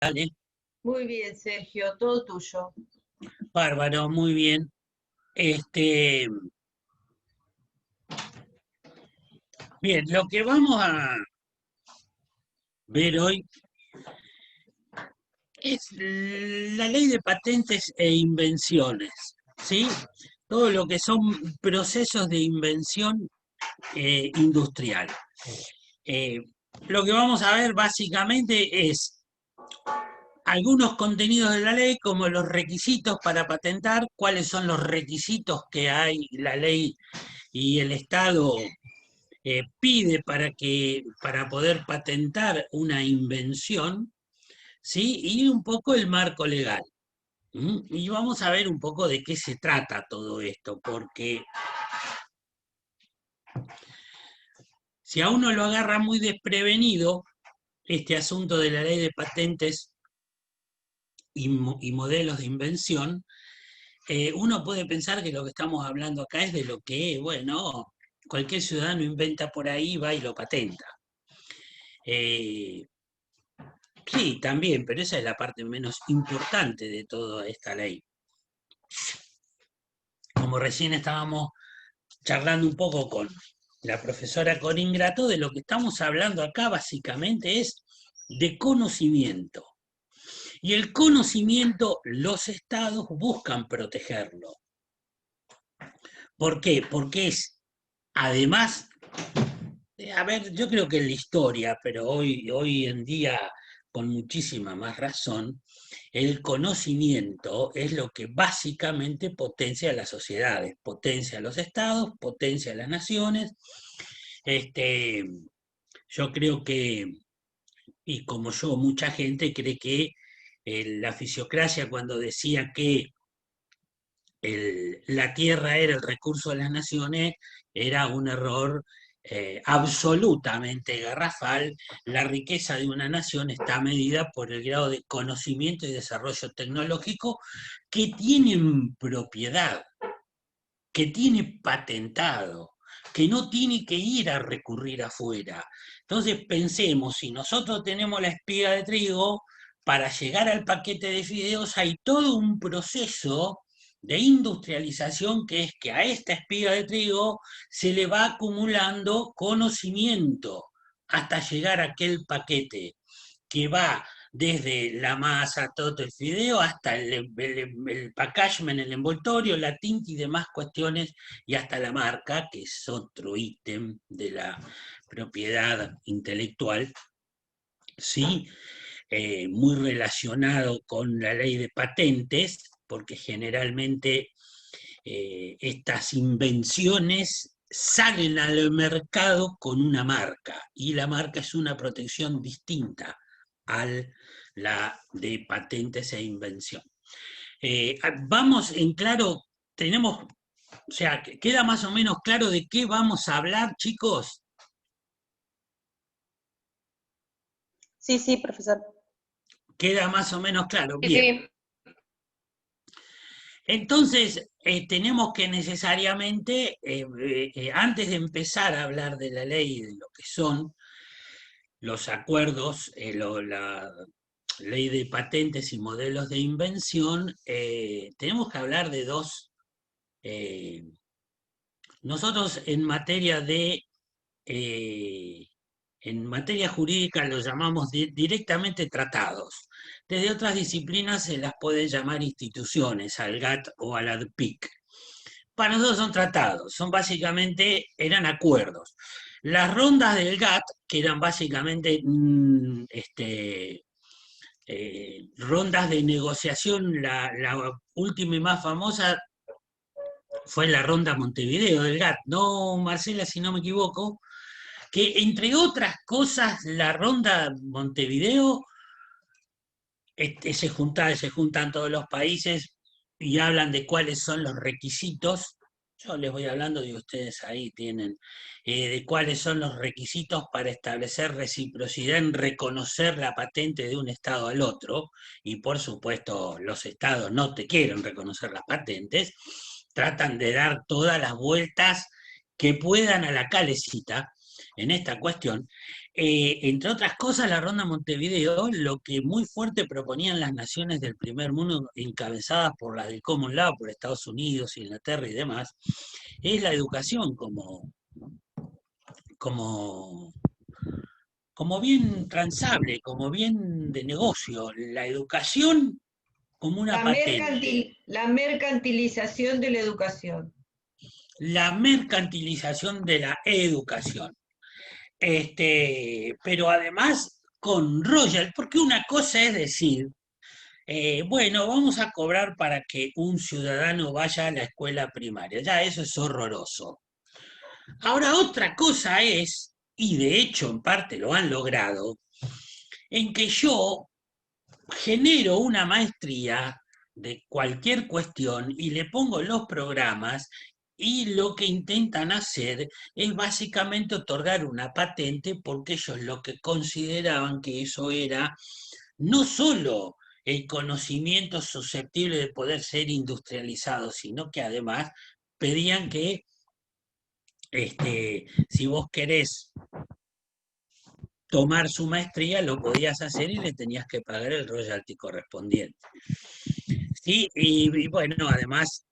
Dale, Muy bien, Sergio, todo tuyo. bárbaro, muy bien. Este, bien, lo que vamos a ver hoy es la ley de patentes e invenciones, ¿sí? Todo lo que son procesos de invención industrial. Eh, lo que vamos a ver básicamente es algunos contenidos de la ley, como los requisitos para patentar, cuáles son los requisitos que hay la ley y el Estado pide para poder patentar una invención, ¿sí? Y un poco el marco legal. Y vamos a ver un poco de qué se trata todo esto, porque si a uno lo agarra muy desprevenido, este asunto de la ley de patentes y modelos de invención, uno puede pensar que lo que estamos hablando acá es de lo que, bueno, cualquier ciudadano inventa por ahí, va y lo patenta. Eh, Sí, también, pero esa es la parte menos importante de toda esta ley. Como recién estábamos charlando un poco con la profesora Corín Grato, de lo que estamos hablando acá básicamente es de conocimiento. Y el conocimiento los estados buscan protegerlo. ¿Por qué? Porque es, además, a ver, yo creo que en la historia, pero hoy en día con muchísima más razón, el conocimiento es lo que básicamente potencia a las sociedades, potencia a los estados, potencia a las naciones. Este, yo creo que, y como yo, mucha gente cree que la fisiocracia cuando decía que la tierra era el recurso de las naciones, era un error absolutamente garrafal. La riqueza de una nación está medida por el grado de conocimiento y desarrollo tecnológico que tienen propiedad, que tiene patentado, que no tiene que ir a recurrir afuera. Entonces pensemos, si nosotros tenemos la espiga de trigo, para llegar al paquete de fideos hay todo un proceso de industrialización que es que a esta espiga de trigo se le va acumulando conocimiento hasta llegar a aquel paquete que va desde la masa, todo el fideo, hasta el packagement, el envoltorio, la tinta y demás cuestiones, y hasta la marca, que es otro ítem de la propiedad intelectual, ¿sí? Muy relacionado con la ley de patentes, porque generalmente estas invenciones salen al mercado con una marca y la marca es una protección distinta a la de patentes e invención. Vamos en claro, tenemos, o sea, queda más o menos claro de qué vamos a hablar, chicos. Sí, sí, profesor. Queda más o menos claro, Sí, bien. sí. Entonces, tenemos que necesariamente, antes de empezar a hablar de la ley y de lo que son los acuerdos, la ley de patentes y modelos de invención, tenemos que hablar de dos. eh, Nosotros eh, en materia jurídica lo llamamos directamente tratados. Desde otras disciplinas se las puede llamar instituciones, al GATT o al ADPIC. Para nosotros son tratados, son básicamente, eran acuerdos. Las rondas del GATT, que eran básicamente rondas de negociación, la última y más famosa fue la ronda Montevideo del GATT, ¿no, Marcela, si no me equivoco? Que entre otras cosas, la ronda Montevideo se juntan todos los países y hablan de cuáles son los requisitos. Yo les voy hablando y ustedes ahí tienen de cuáles son los requisitos para establecer reciprocidad en reconocer la patente de un estado al otro. Y por supuesto, los estados no te quieren reconocer las patentes, tratan de dar todas las vueltas que puedan a la calecita en esta cuestión. Entre otras cosas, la Ronda Montevideo, lo que muy fuerte proponían las naciones del primer mundo, encabezadas por las del Common Law, por Estados Unidos, Inglaterra y demás, es la educación como, como bien transable, como bien de negocio. La educación como una patente. La mercantilización de la educación. La mercantilización de la educación. Pero además con royal, porque una cosa es decir, bueno, vamos a cobrar para que un ciudadano vaya a la escuela primaria, ya eso es horroroso. Ahora otra cosa es, y de hecho en parte lo han logrado, en que yo genero una maestría de cualquier cuestión y le pongo los programas y lo que intentan hacer es básicamente otorgar una patente porque ellos lo que consideraban que eso era no solo el conocimiento susceptible de poder ser industrializado, sino que además pedían que si vos querés tomar su maestría, lo podías hacer y le tenías que pagar el royalty correspondiente. Sí, y bueno, además,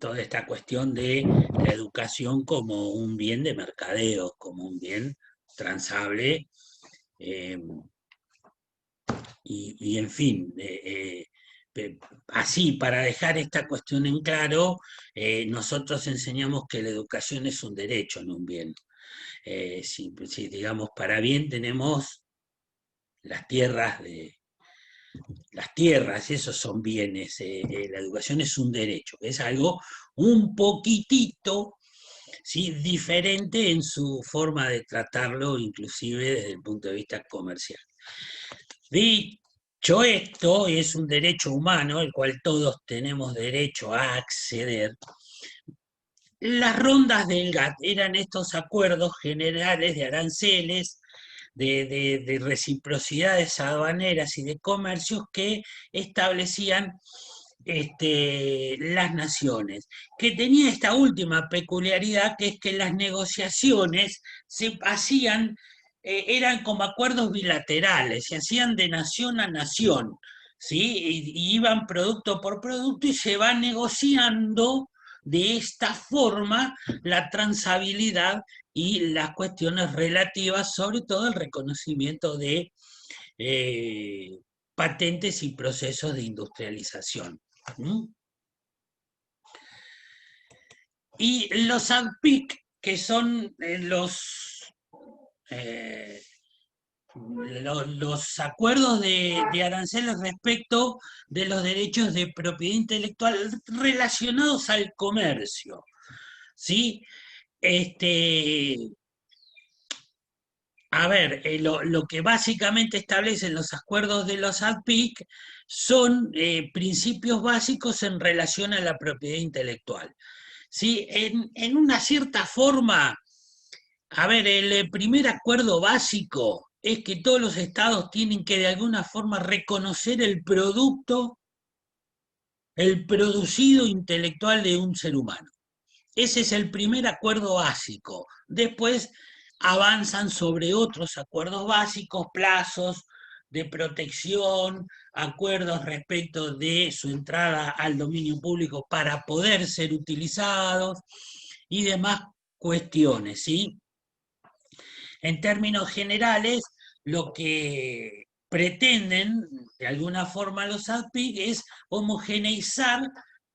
toda esta cuestión de la educación como un bien de mercadeo, como un bien transable, eh, y en fin, así, para dejar esta cuestión en claro, nosotros enseñamos que la educación es un derecho, no un bien. Si digamos para bien tenemos las tierras las tierras, esos son bienes, la educación es un derecho, es algo un poquitito, ¿sí?, diferente en su forma de tratarlo, inclusive desde el punto de vista comercial. Dicho esto, es un derecho humano al cual todos tenemos derecho a acceder. Las rondas del GATT eran estos acuerdos generales de aranceles, de reciprocidades aduaneras y de comercios que establecían las naciones, que tenía esta última peculiaridad, que es que las negociaciones se hacían, eran como acuerdos bilaterales, se hacían de nación a nación, ¿sí? Y iban producto por producto y se va negociando de esta forma la transabilidad y las cuestiones relativas, sobre todo el reconocimiento de patentes y procesos de industrialización. Y los ADPIC, que son los acuerdos de aranceles respecto de los derechos de propiedad intelectual relacionados al comercio, ¿sí? A ver, lo que básicamente establecen los acuerdos de los ADPIC son principios básicos en relación a la propiedad intelectual. ¿Sí? En una cierta forma, a ver, el primer acuerdo básico es que todos los estados tienen que de alguna forma reconocer el producto, el producido intelectual de un ser humano. Ese es el primer acuerdo básico. Después avanzan sobre otros acuerdos básicos, plazos de protección, acuerdos respecto de su entrada al dominio público para poder ser utilizados y demás cuestiones, ¿sí? En términos generales, lo que pretenden de alguna forma los ADPIC es homogeneizar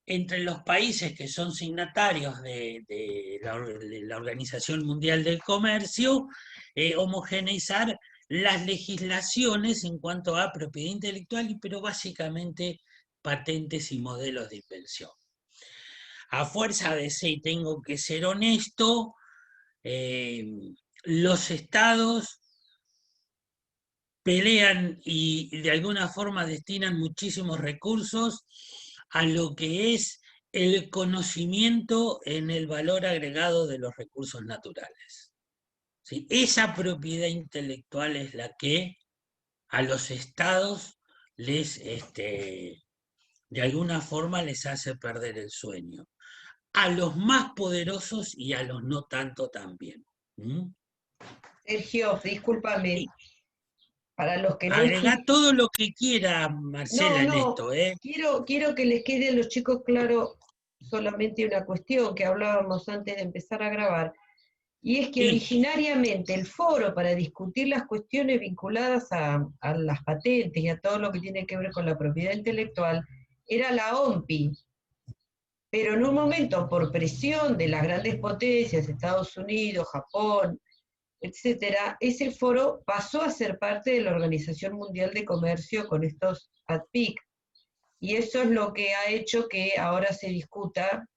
entre los países que son signatarios de la Organización Mundial del Comercio, homogeneizar las legislaciones en cuanto a propiedad intelectual, pero básicamente patentes y modelos de invención. A fuerza de ser, tengo que ser honesto, los estados pelean y de alguna forma destinan muchísimos recursos a lo que es el conocimiento en el valor agregado de los recursos naturales. ¿Sí? Esa propiedad intelectual es la que a los estados les, de alguna forma les hace perder el sueño. A los más poderosos y a los no tanto también. ¿Mm? Sergio, discúlpame, Sí. para los que no Agregá discuten. todo lo que quiera, No, Marcela, en no, esto, ¿eh? quiero que les quede a los chicos claro solamente una cuestión que hablábamos antes de empezar a grabar, y es que Sí, originariamente el foro para discutir las cuestiones vinculadas a las patentes y a todo lo que tiene que ver con la propiedad intelectual era la OMPI, pero en un momento por presión de las grandes potencias, Estados Unidos, Japón, etcétera, ese foro pasó a ser parte de la Organización Mundial de Comercio con estos ADPIC. Y eso es lo que ha hecho que ahora se discuta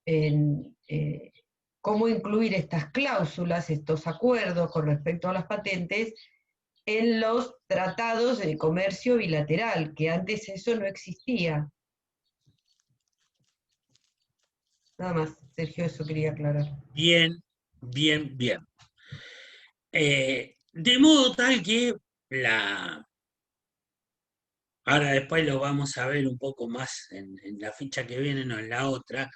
en cómo incluir estas cláusulas, estos acuerdos con respecto a las patentes en los tratados de comercio bilateral, que antes eso no existía. Nada más, Sergio, eso quería aclarar. bien, bien, bien. De modo tal que ahora después lo vamos a ver un poco más en la ficha que viene, no en la otra,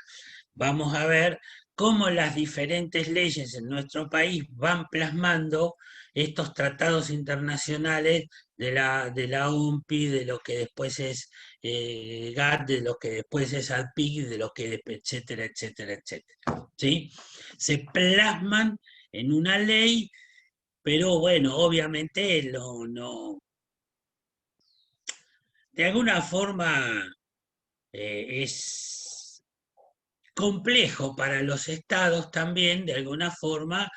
vamos a ver cómo las diferentes leyes en nuestro país van plasmando estos tratados internacionales de la OMPI, de lo que después es GATT, de lo que después es ADPIC, de lo que, etcétera, etcétera, etcétera. ¿Sí? Se plasman en una ley, pero bueno, obviamente no, de alguna forma es complejo para los estados también, de alguna forma,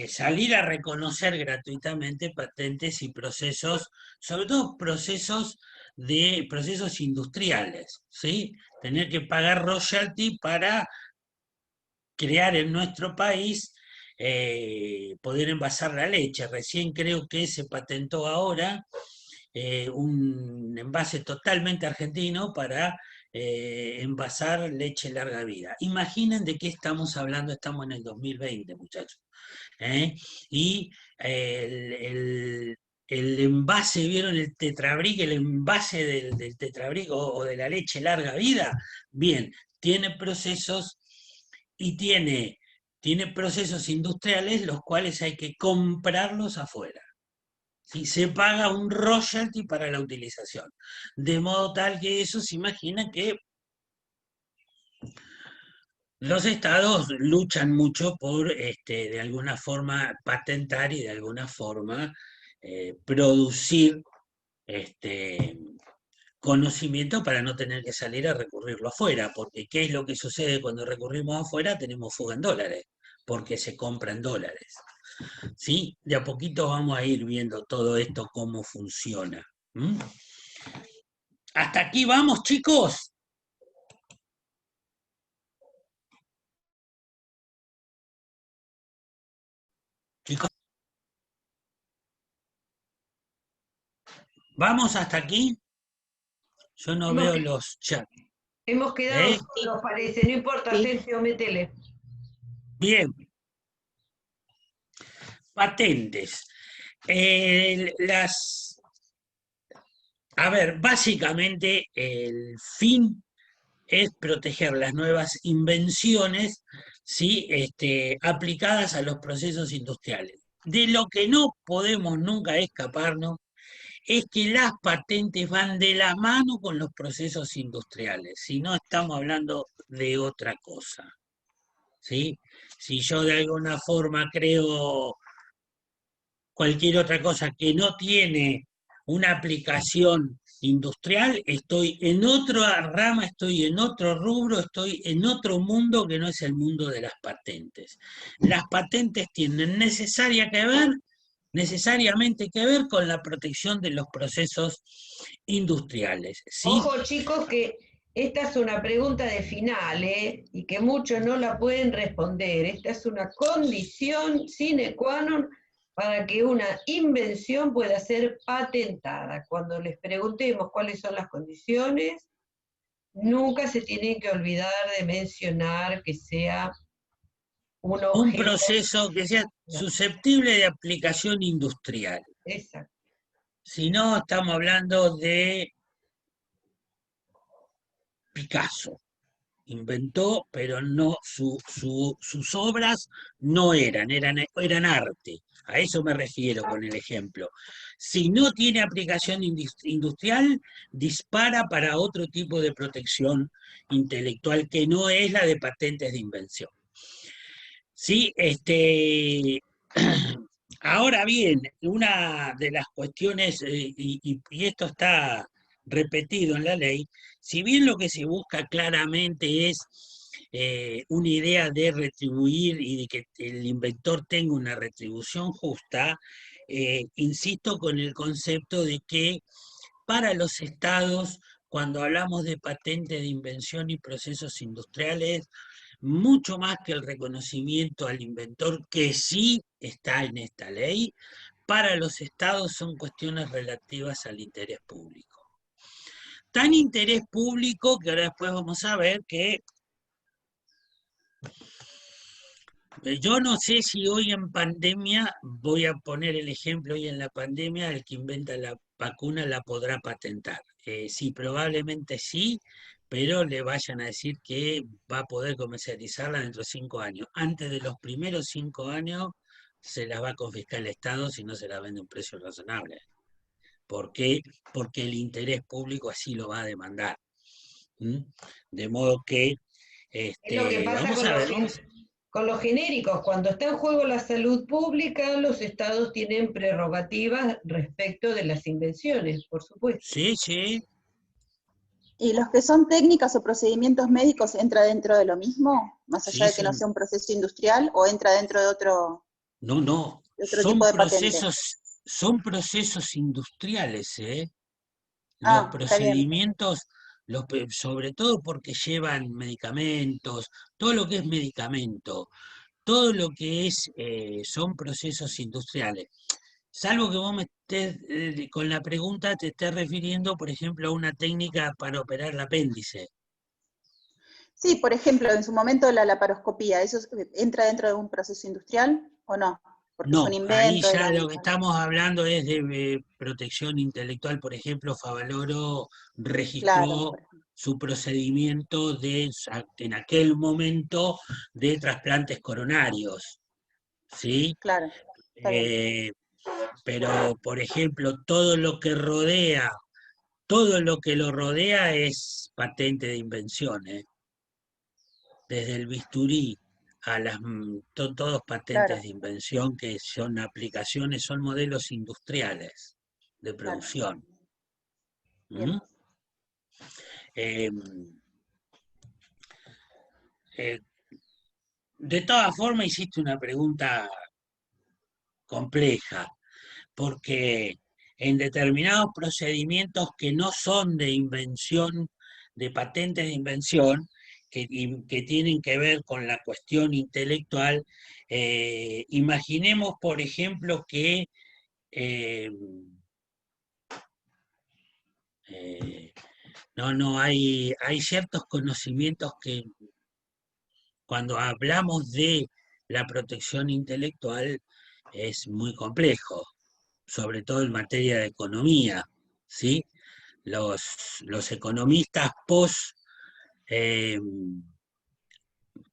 salir a reconocer gratuitamente patentes y procesos, sobre todo procesos industriales, ¿sí? Tener que pagar royalty para crear en nuestro país, poder envasar la leche. Recién creo que se patentó ahora un envase totalmente argentino para envasar leche larga vida. Imaginen de qué estamos hablando, estamos en el 2020, muchachos. ¿Eh? Y el envase, ¿vieron el tetrabric, el envase del tetrabric o de la leche larga vida? Bien, tiene procesos y tiene procesos industriales los cuales hay que comprarlos afuera. ¿Sí? Se paga un royalty para la utilización. De modo tal que eso se imagina que los estados luchan mucho por, de alguna forma, patentar y de alguna forma producir este, conocimiento para no tener que salir a recurrirlo afuera, porque ¿qué es lo que sucede cuando recurrimos afuera? Tenemos fuga en dólares, porque se compra en dólares. ¿Sí? De a poquito vamos a ir viendo todo esto, cómo funciona. ¿Mm? ¿Hasta aquí vamos, chicos? Chicos, ¿vamos hasta aquí? Yo no Hemos, veo los chats. hemos quedado ¿Eh? solos, parece. No importa, Sí. Sergio, métele. Bien, patentes. A ver, básicamente el fin es proteger las nuevas invenciones, ¿sí? Aplicadas a los procesos industriales. De lo que no podemos nunca escaparnos es que las patentes van de la mano con los procesos industriales, si no estamos hablando de otra cosa, ¿sí? Si yo de alguna forma creo cualquier otra cosa que no tiene una aplicación industrial, estoy en otra rama, estoy en otro rubro, estoy en otro mundo que no es el mundo de las patentes. Las patentes tienen necesariamente que ver con la protección de los procesos industriales, ¿sí? Ojo, chicos, que esta es una pregunta de final, ¿eh? Y que muchos no la pueden responder. Esta es una condición sine qua non para que una invención pueda ser patentada. Cuando les preguntemos cuáles son las condiciones, nunca se tienen que olvidar de mencionar que sea un Un objeto. proceso que sea susceptible de aplicación industrial. Exacto. Si no, estamos hablando de Picasso. Inventó, pero no sus obras no eran arte. A eso me refiero con el ejemplo. Si no tiene aplicación industrial, dispara para otro tipo de protección intelectual que no es la de patentes de invención. Sí, ahora bien, una de las cuestiones, y esto está repetido en la ley, si bien lo que se busca claramente es una idea de retribuir y de que el inventor tenga una retribución justa, insisto con el concepto de que para los estados, cuando hablamos de patente de invención y procesos industriales, mucho más que el reconocimiento al inventor, que sí está en esta ley, para los estados son cuestiones relativas al interés público. Tan interés público que ahora después vamos a ver que yo no sé si hoy en pandemia, voy a poner el ejemplo, hoy en la pandemia, el que inventa la vacuna la podrá patentar. Sí, probablemente sí, pero le vayan a decir que va a poder comercializarla dentro de 5 años. Antes de los primeros 5 años se las va a confiscar el Estado si no se la vende a un precio razonable. ¿Por qué? Porque el interés público así lo va a demandar. ¿Mm? De modo que, Es lo que pasa vamos a ver, vamos. con los genéricos. Cuando está en juego la salud pública, los estados tienen prerrogativas respecto de las invenciones, por supuesto. Sí, sí. ¿Y los que son técnicas o procedimientos médicos entra dentro de lo mismo? Más allá Sí, de que no sea un proceso industrial, o entra dentro no, de otro tipo de patente. son procesos industriales, ¿eh? Los Ah, está bien, procedimientos, sobre todo porque llevan medicamentos, todo lo que es medicamento, todo lo que es, son procesos industriales. Salvo que vos me estés, con la pregunta te estés refiriendo, por ejemplo, a una técnica para operar el apéndice. sí, por ejemplo, en su momento la laparoscopía, ¿eso entra dentro de un proceso industrial o no? Porque fue un No, ahí invento de ya la... lo que estamos hablando es de protección intelectual. Por ejemplo, Favaloro Claro, registró por ejemplo. su procedimiento en aquel momento de trasplantes coronarios, ¿sí? Claro, está bien. Eh, pero, por ejemplo, todo lo que lo rodea es patente de invención, ¿eh? Desde el bisturí a todos patentes Claro, de invención que son aplicaciones, son modelos industriales de claro. producción. ¿Mm? Bien. Eh, eh, de todas formas, hiciste una pregunta compleja, porque en determinados procedimientos que no son de invención, de patentes de invención, que tienen que ver con la cuestión intelectual, imaginemos, por ejemplo, que eh, no, hay ciertos conocimientos que cuando hablamos de la protección intelectual es muy complejo, sobre todo en materia de economía, ¿sí? Los economistas eh,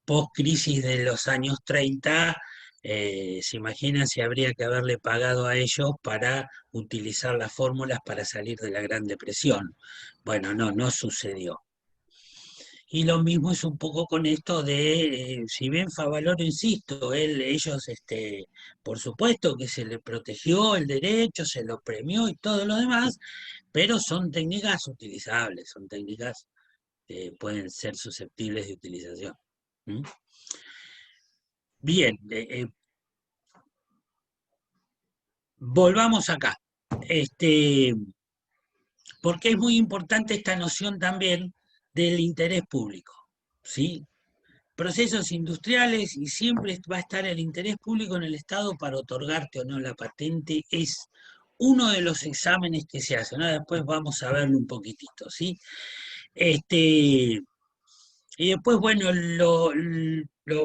post crisis de los años 30, se imaginan si habría que haberle pagado a ellos para utilizar las fórmulas para salir de la Gran Depresión. Bueno, no sucedió. Y lo mismo es un poco con esto de, si bien Favaloro, insisto, ellos, por supuesto que se le protegió el derecho, se lo premió y todo lo demás, pero son técnicas utilizables, son técnicas que pueden ser susceptibles de utilización. ¿Mm? Bien, volvamos acá. Porque es muy importante esta noción también del interés público, ¿sí? Procesos industriales y siempre va a estar el interés público en el Estado para otorgarte o no la patente, es uno de los exámenes que se hacen, ¿no? Después vamos a verlo un poquitito, ¿sí? Este, y después, bueno, lo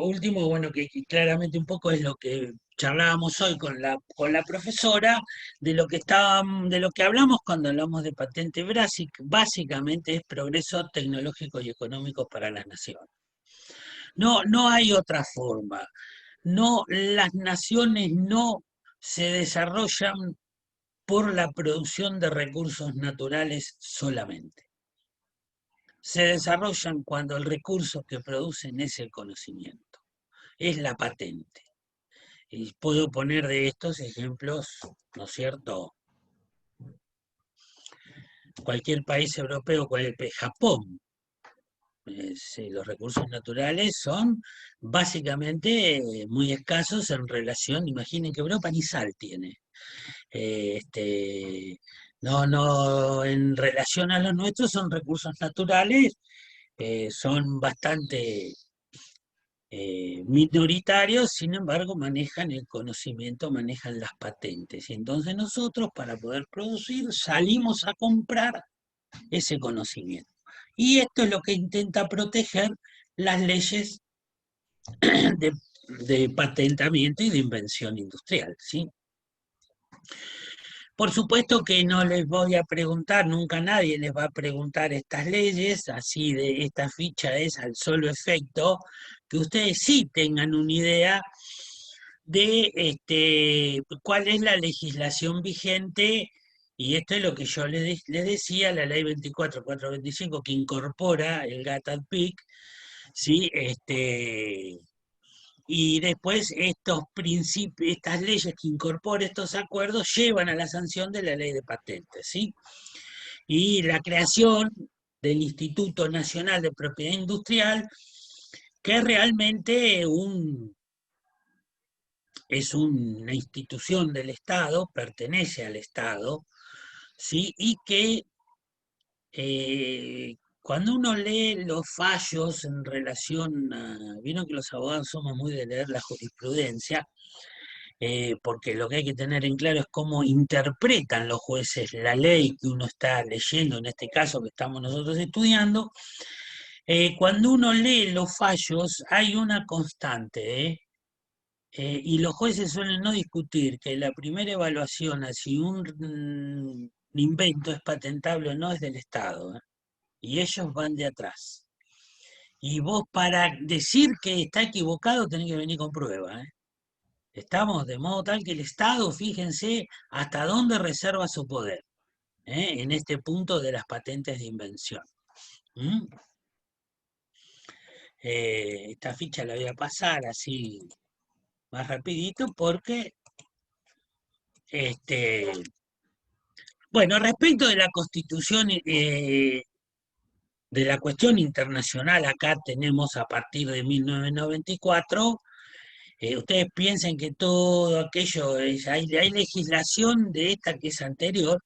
último, bueno, que claramente un poco es lo que charlábamos hoy con la profesora, de lo que hablamos cuando hablamos de patente básicamente es progreso tecnológico y económico para las naciones. No hay otra forma. No, las naciones no se desarrollan por la producción de recursos naturales solamente. Se desarrollan cuando el recurso que producen es el conocimiento, es la patente. Y puedo poner de estos ejemplos, ¿no es cierto? Cualquier país europeo, Japón. Los recursos naturales son básicamente muy escasos en relación, imaginen que Europa ni sal tiene. No, en relación a los nuestros son recursos naturales, son bastante minoritarios, sin embargo manejan el conocimiento, manejan las patentes. Y entonces nosotros para poder producir salimos a comprar ese conocimiento. Y esto es lo que intenta proteger las leyes de patentamiento y de invención industrial, ¿sí? Por supuesto que no les voy a preguntar, nunca nadie les va a preguntar estas leyes, así de esta ficha es al solo efecto, que ustedes sí tengan una idea de cuál es la legislación vigente, y esto es lo que yo les decía, la ley 24.425 que incorpora el GATT-PIC, ¿sí? Y después estos principios, estas leyes que incorporan estos acuerdos llevan a la sanción de la ley de patentes, ¿sí? Y la creación del Instituto Nacional de Propiedad Industrial, que es realmente es una institución del Estado, pertenece al Estado, ¿sí? Y que cuando uno lee los fallos en relación a... Vieron que los abogados somos muy de leer la jurisprudencia, porque lo que hay que tener en claro es cómo interpretan los jueces la ley que uno está leyendo, en este caso que estamos nosotros estudiando. Cuando uno lee los fallos hay una constante, y los jueces suelen no discutir que la primera evaluación a si un invento es patentable o no es del Estado, y ellos van de atrás. Y vos para decir que está equivocado tenés que venir con prueba, ¿eh? Estamos de modo tal que el Estado, fíjense hasta dónde reserva su poder, en este punto de las patentes de invención. ¿Mm? Esta ficha la voy a pasar así más rapidito porque, bueno, respecto de la Constitución, de la cuestión internacional, acá tenemos a partir de 1994. Ustedes piensen que todo aquello, hay legislación de esta que es anterior,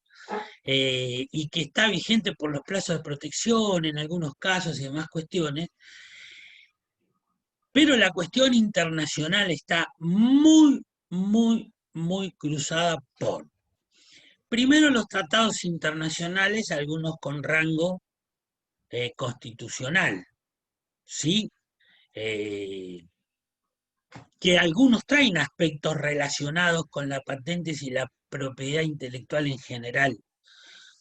y que está vigente por los plazos de protección en algunos casos y demás cuestiones, pero la cuestión internacional está muy, muy, muy cruzada por, primero, los tratados internacionales, algunos con rango constitucional, ¿sí? Que algunos traen aspectos relacionados con las patentes y la propiedad intelectual en general,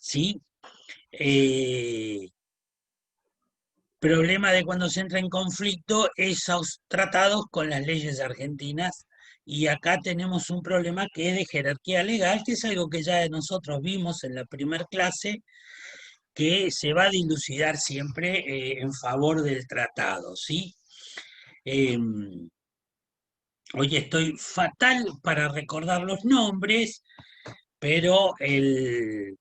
¿sí? Problema de cuando se entra en conflicto esos tratados con las leyes argentinas, y acá tenemos un problema que es de jerarquía legal, que es algo que ya nosotros vimos en la primer clase, que se va a dilucidar siempre en favor del tratado, ¿sí? Hoy estoy fatal para recordar los nombres, pero el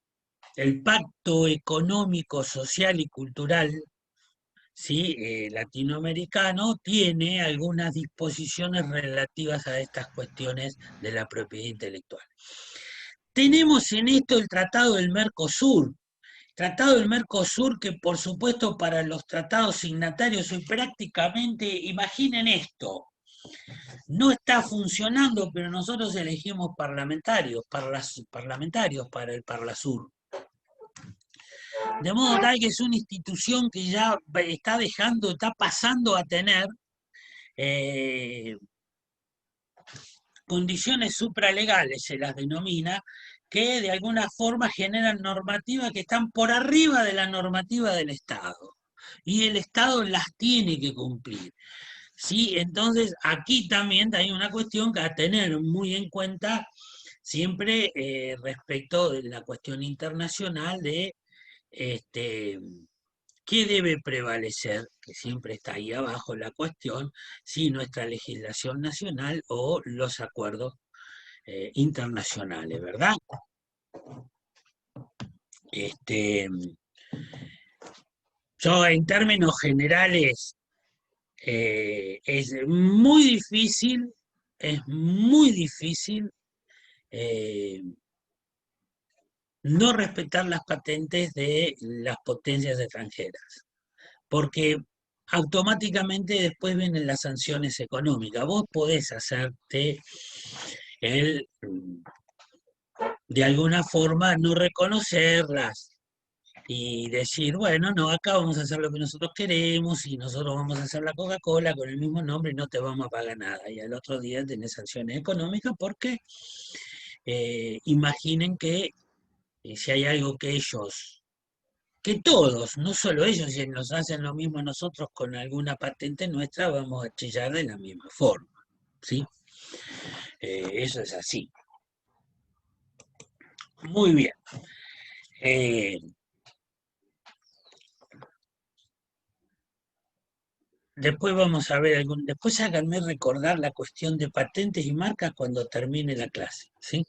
Pacto Económico, Social y Cultural, ¿sí? Latinoamericano tiene algunas disposiciones relativas a estas cuestiones de la propiedad intelectual. Tenemos en esto el Tratado del Mercosur, que por supuesto para los tratados signatarios hoy prácticamente, imaginen esto, no está funcionando, pero nosotros elegimos parlamentarios para el Parlasur. De modo tal que es una institución que ya está pasando a tener condiciones supralegales, se las denomina, que de alguna forma generan normativas que están por arriba de la normativa del Estado. Y el Estado las tiene que cumplir. Sí, entonces aquí también hay una cuestión que a tener muy en cuenta siempre respecto de la cuestión internacional de este, qué debe prevalecer, que siempre está ahí abajo la cuestión, si nuestra legislación nacional o los acuerdos internacionales, ¿verdad? Este, yo en términos generales es muy difícil eh, no respetar las patentes de las potencias extranjeras, porque automáticamente después vienen las sanciones económicas. Vos podés hacerte el, de alguna forma, no reconocerlas y decir, bueno, no, acá vamos a hacer lo que nosotros queremos y nosotros vamos a hacer la Coca-Cola con el mismo nombre y no te vamos a pagar nada. Y al otro día tenés sanciones económicas porque imaginen que si hay algo que ellos, que todos, no solo ellos, si nos hacen lo mismo a nosotros con alguna patente nuestra, vamos a chillar de la misma forma, ¿sí? Eso es así. Muy bien. Después vamos a ver después háganme recordar la cuestión de patentes y marcas cuando termine la clase, ¿sí?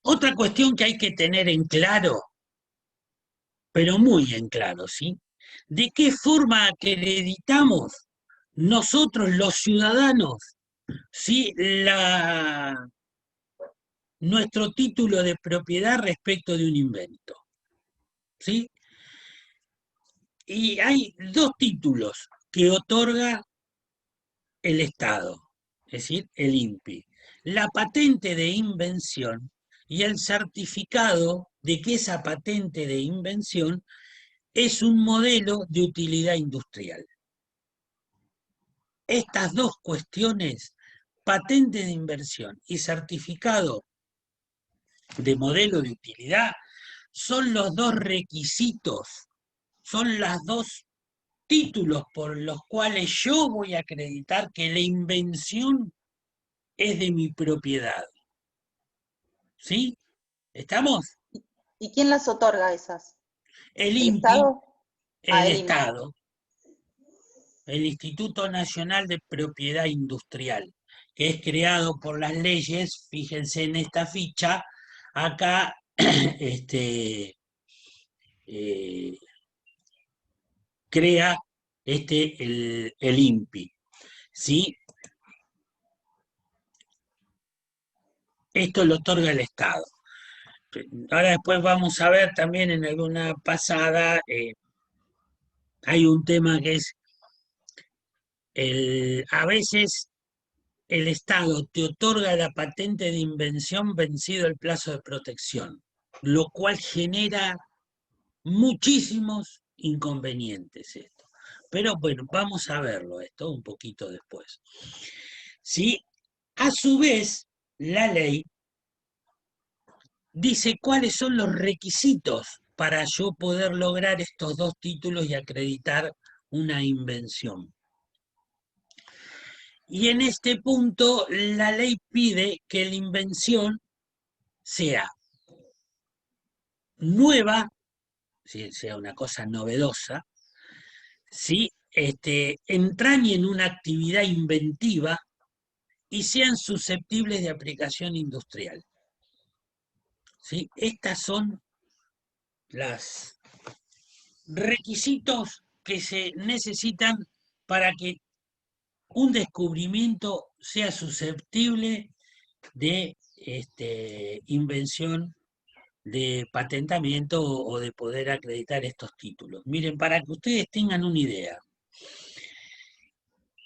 Otra cuestión que hay que tener en claro, pero muy en claro, ¿sí? ¿De qué forma acreditamos nosotros los ciudadanos, ¿sí? Nuestro título de propiedad respecto de un invento, ¿sí? Y hay dos títulos que otorga el Estado, es decir, el INPI. La patente de invención y el certificado de que esa patente de invención es un modelo de utilidad industrial. Estas dos cuestiones, patente de inversión y certificado de modelo de utilidad, son los dos requisitos, son las dos títulos por los cuales yo voy a acreditar que la invención es de mi propiedad. ¿Sí? ¿Estamos? ¿Y quién las otorga esas? El ¿El INPI, Estado? el El INPI. Estado, el Instituto Nacional de Propiedad Industrial, que es creado por las leyes, fíjense en esta ficha, acá eh, crea el INPI. ¿Sí? Esto lo otorga el Estado. Ahora después vamos a ver también en alguna pasada, hay un tema que es, a veces el Estado te otorga la patente de invención vencido el plazo de protección, lo cual genera muchísimos inconvenientes esto. Pero bueno, vamos a verlo esto un poquito después. ¿Sí? A su vez, la ley dice cuáles son los requisitos para yo poder lograr estos dos títulos y acreditar una invención. Y en este punto la ley pide que la invención sea nueva, sea una cosa novedosa, ¿sí? Entrañen una actividad inventiva y sean susceptibles de aplicación industrial. ¿Sí? Estas son los requisitos que se necesitan para que un descubrimiento sea susceptible de invención, de patentamiento o de poder acreditar estos títulos. Miren, para que ustedes tengan una idea,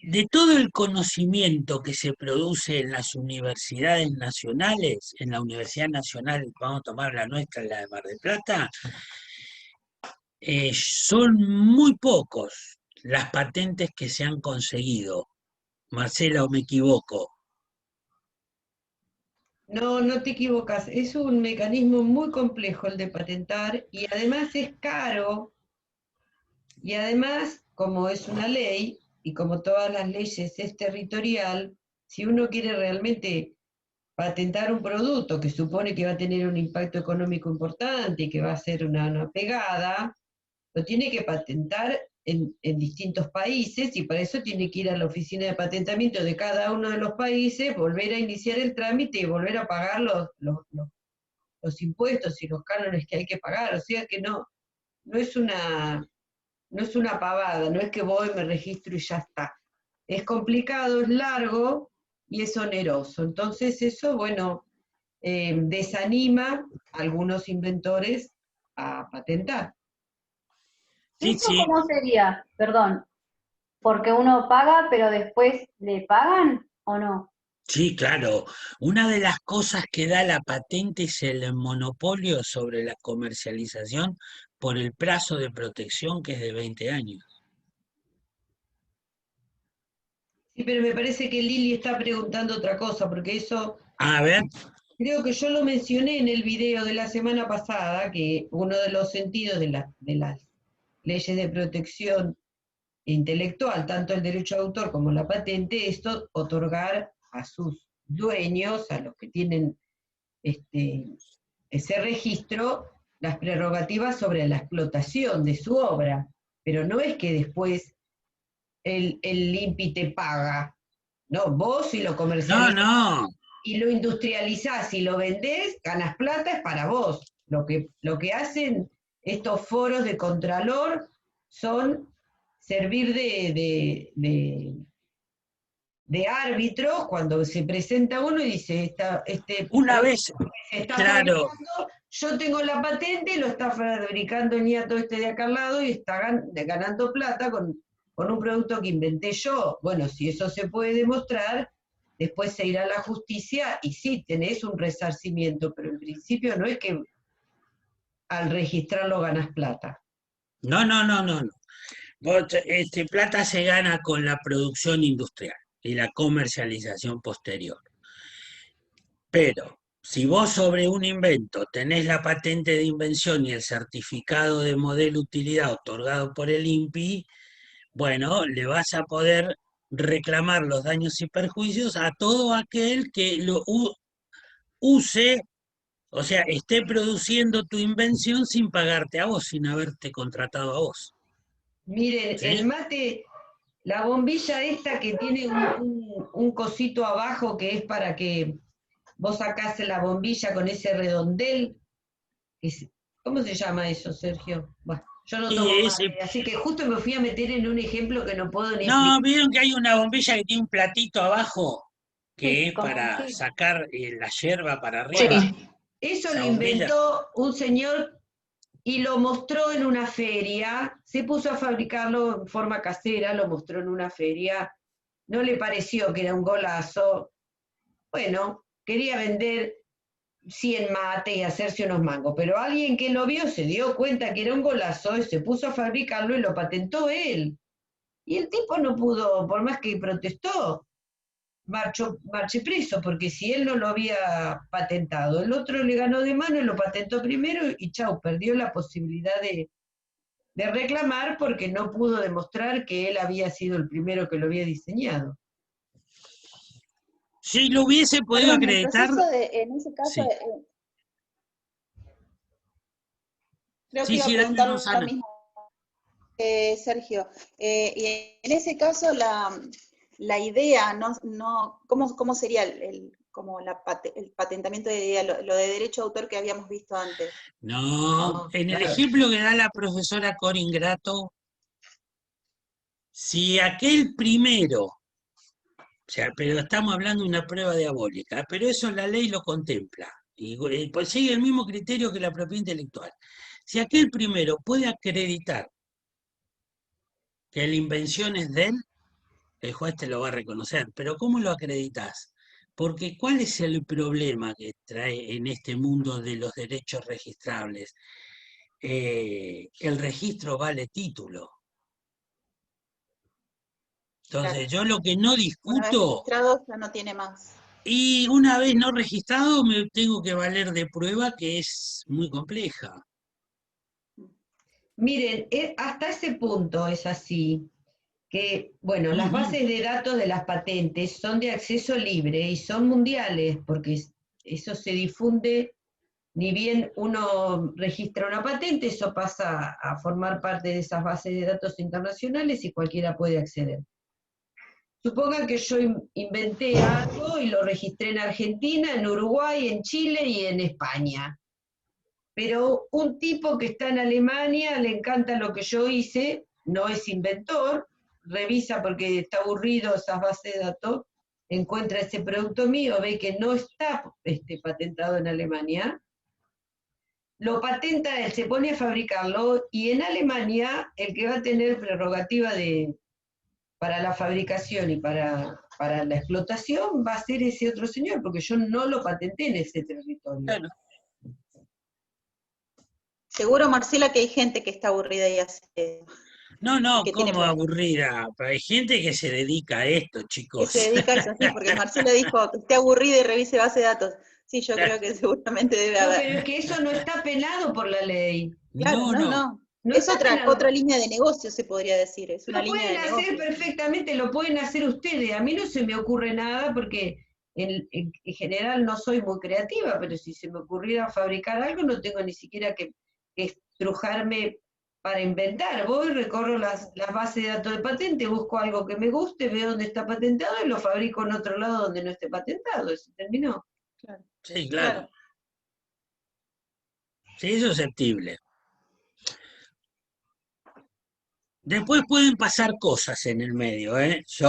de todo el conocimiento que se produce en las universidades nacionales, en la Universidad Nacional, vamos a tomar la nuestra, la de Mar del Plata, son muy pocos las patentes que se han conseguido. Marcela, ¿o me equivoco? No, no te equivocas. Es un mecanismo muy complejo el de patentar y además es caro y además, como es una ley, y como todas las leyes es territorial, si uno quiere realmente patentar un producto que supone que va a tener un impacto económico importante y que va a ser una pegada, lo tiene que patentar en distintos países y para eso tiene que ir a la oficina de patentamiento de cada uno de los países, volver a iniciar el trámite y volver a pagar los impuestos y los cánones que hay que pagar. O sea que no es no es una pavada, no es que voy, me registro y ya está. Es complicado, es largo y es oneroso. Entonces eso, bueno, desanima a algunos inventores a patentar. Sí, ¿Eso sí, cómo sería? Perdón, porque uno paga, pero después le pagan o no. sí, claro. Una de las cosas que da la patente es el monopolio sobre la comercialización por el plazo de protección que es de 20 años. Sí, pero me parece que Lili está preguntando otra cosa, porque eso A ver, creo que yo lo mencioné en el video de la semana pasada, que uno de los sentidos de las leyes de protección intelectual, tanto el derecho de autor como la patente, es otorgar a sus dueños, a los que tienen ese registro, las prerrogativas sobre la explotación de su obra. Pero no es que después el INPI te paga, no, vos si lo no, comercializás no. y lo industrializás y lo vendés, ganas plata, es para vos. Lo que hacen estos foros de contralor son servir de árbitros cuando se presenta uno y dice, este Una producto vez, que se está claro, fabricando, yo tengo la patente, lo está fabricando el nieto este de acá al lado y está ganando plata con un producto que inventé yo. Bueno, si eso se puede demostrar, después se irá a la justicia y sí, tenés un resarcimiento, pero en principio no es que al registrarlo ganas plata. no, no, no, no, no. Plata se gana con la producción industrial y la comercialización posterior. Pero si vos sobre un invento tenés la patente de invención y el certificado de modelo utilidad otorgado por el INPI, bueno, le vas a poder reclamar los daños y perjuicios a todo aquel que lo use, o sea, esté produciendo tu invención sin pagarte a vos, sin haberte contratado a vos. Miren, ¿Sí? el mate, la bombilla esta que tiene un cosito abajo que es para que vos sacás la bombilla con ese redondel. ¿Cómo se llama eso, Sergio? Bueno, yo no Y tomo ese, mate, así que justo me fui a meter en un ejemplo que no puedo ni no, explicar. vieron que hay una bombilla que tiene un platito abajo, que Sí, es como para sí. sacar la yerba para arriba, Bueno, eso lo esa bombilla. inventó un señor y lo mostró en una feria, se puso a fabricarlo en forma casera, lo mostró en una feria, no le pareció que era un golazo, bueno, quería vender 100 mates y hacerse unos mangos, pero alguien que lo vio se dio cuenta que era un golazo y se puso a fabricarlo y lo patentó él. Y el tipo no pudo, por más que protestó, marche preso, porque si él no lo había patentado, el otro le ganó de mano y lo patentó primero y chau, perdió la posibilidad de reclamar porque no pudo demostrar que él había sido el primero que lo había diseñado. Si lo hubiese podido Perdón, el acreditar, proceso en ese caso, sí, creo que sí, iba a sí, dale, preguntar lo Rosana. mismo, Sergio. Y en ese caso, la idea, ¿cómo sería el patentamiento de idea, lo de derecho de autor que habíamos visto antes? No, No, en el claro. ejemplo que da la profesora Corin Grato, si aquel primero, o sea, pero estamos hablando de una prueba diabólica, pero eso la ley lo contempla, y pues sigue el mismo criterio que la propiedad intelectual. Si aquel primero puede acreditar que la invención es de él, el juez te lo va a reconocer, pero ¿cómo lo acreditas? Porque ¿cuál es el problema que trae en este mundo de los derechos registrables? El registro vale título. Entonces, Claro. yo lo que no Una vez discuto, registrado ya no tiene más. y una vez no registrado, me tengo que valer de prueba que es muy compleja. Miren, hasta ese punto es así, que, bueno, las bases de datos de las patentes son de acceso libre y son mundiales, porque eso se difunde, ni bien uno registra una patente, eso pasa a formar parte de esas bases de datos internacionales y cualquiera puede acceder. Supongan que yo inventé algo y lo registré en Argentina, en Uruguay, en Chile y en España. Pero un tipo que está en Alemania le encanta lo que yo hice, no es inventor, revisa porque está aburrido esas bases de datos, encuentra ese producto mío, ve que no está patentado en Alemania, lo patenta él, se pone a fabricarlo, y en Alemania el que va a tener prerrogativa para la fabricación y para la explotación va a ser ese otro señor, porque yo no lo patenté en ese territorio. Claro. Seguro, Marcela, que hay gente que está aburrida y hace... No, que tiene como problemas. aburrida. Pero hay gente que se dedica a esto, Que chicos. se dedica a eso, sí, porque Marcela dijo que esté aburrida y revise base de datos. Sí, yo creo que seguramente debe No, haber. pero es que eso no está penado por la ley. Claro, No. no. No Es está penado. otra línea de negocio, se podría decir. Es una Lo línea pueden de hacer negocio. perfectamente, lo pueden hacer ustedes. A mí no se me ocurre nada porque en general no soy muy creativa, pero si se me ocurriera fabricar algo no tengo ni siquiera que estrujarme para inventar. Voy, recorro las bases de datos de patente, busco algo que me guste, veo dónde está patentado y lo fabrico en otro lado donde no esté patentado. ¿Se terminó? Claro. Sí, claro. Sí, es susceptible. Después pueden pasar cosas en el medio, ¿eh? Sí,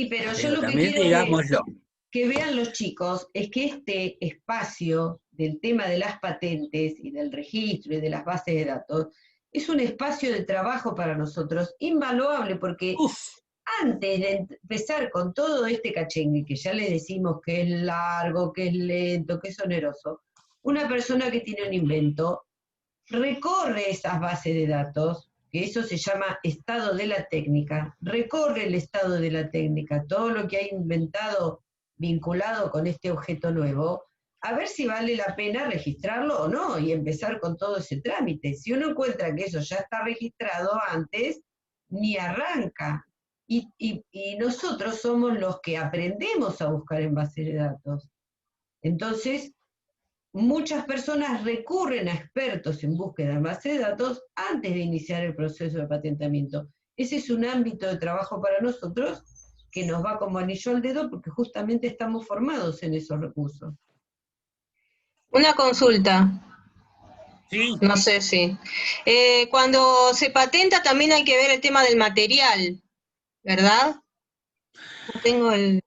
pero yo Pero lo que también quiero digámoslo. que vean los chicos es que este espacio del tema de las patentes y del registro y de las bases de datos es un espacio de trabajo para nosotros invaluable, porque Uf, antes de empezar con todo este cachengue, que ya le decimos que es largo, que es lento, que es oneroso, una persona que tiene un invento recorre esas bases de datos, que eso se llama estado de la técnica, recorre el estado de la técnica, todo lo que ha inventado vinculado con este objeto nuevo, a ver si vale la pena registrarlo o no, y empezar con todo ese trámite. Si uno encuentra que eso ya está registrado antes, ni arranca. Y nosotros somos los que aprendemos a buscar en bases de datos. Entonces, muchas personas recurren a expertos en búsqueda de base de datos antes de iniciar el proceso de patentamiento. Ese es un ámbito de trabajo para nosotros que nos va como anillo al dedo porque justamente estamos formados en esos recursos. Una consulta, sí, no sé si. Cuando se patenta también hay que ver el tema del material, ¿verdad? No tengo el...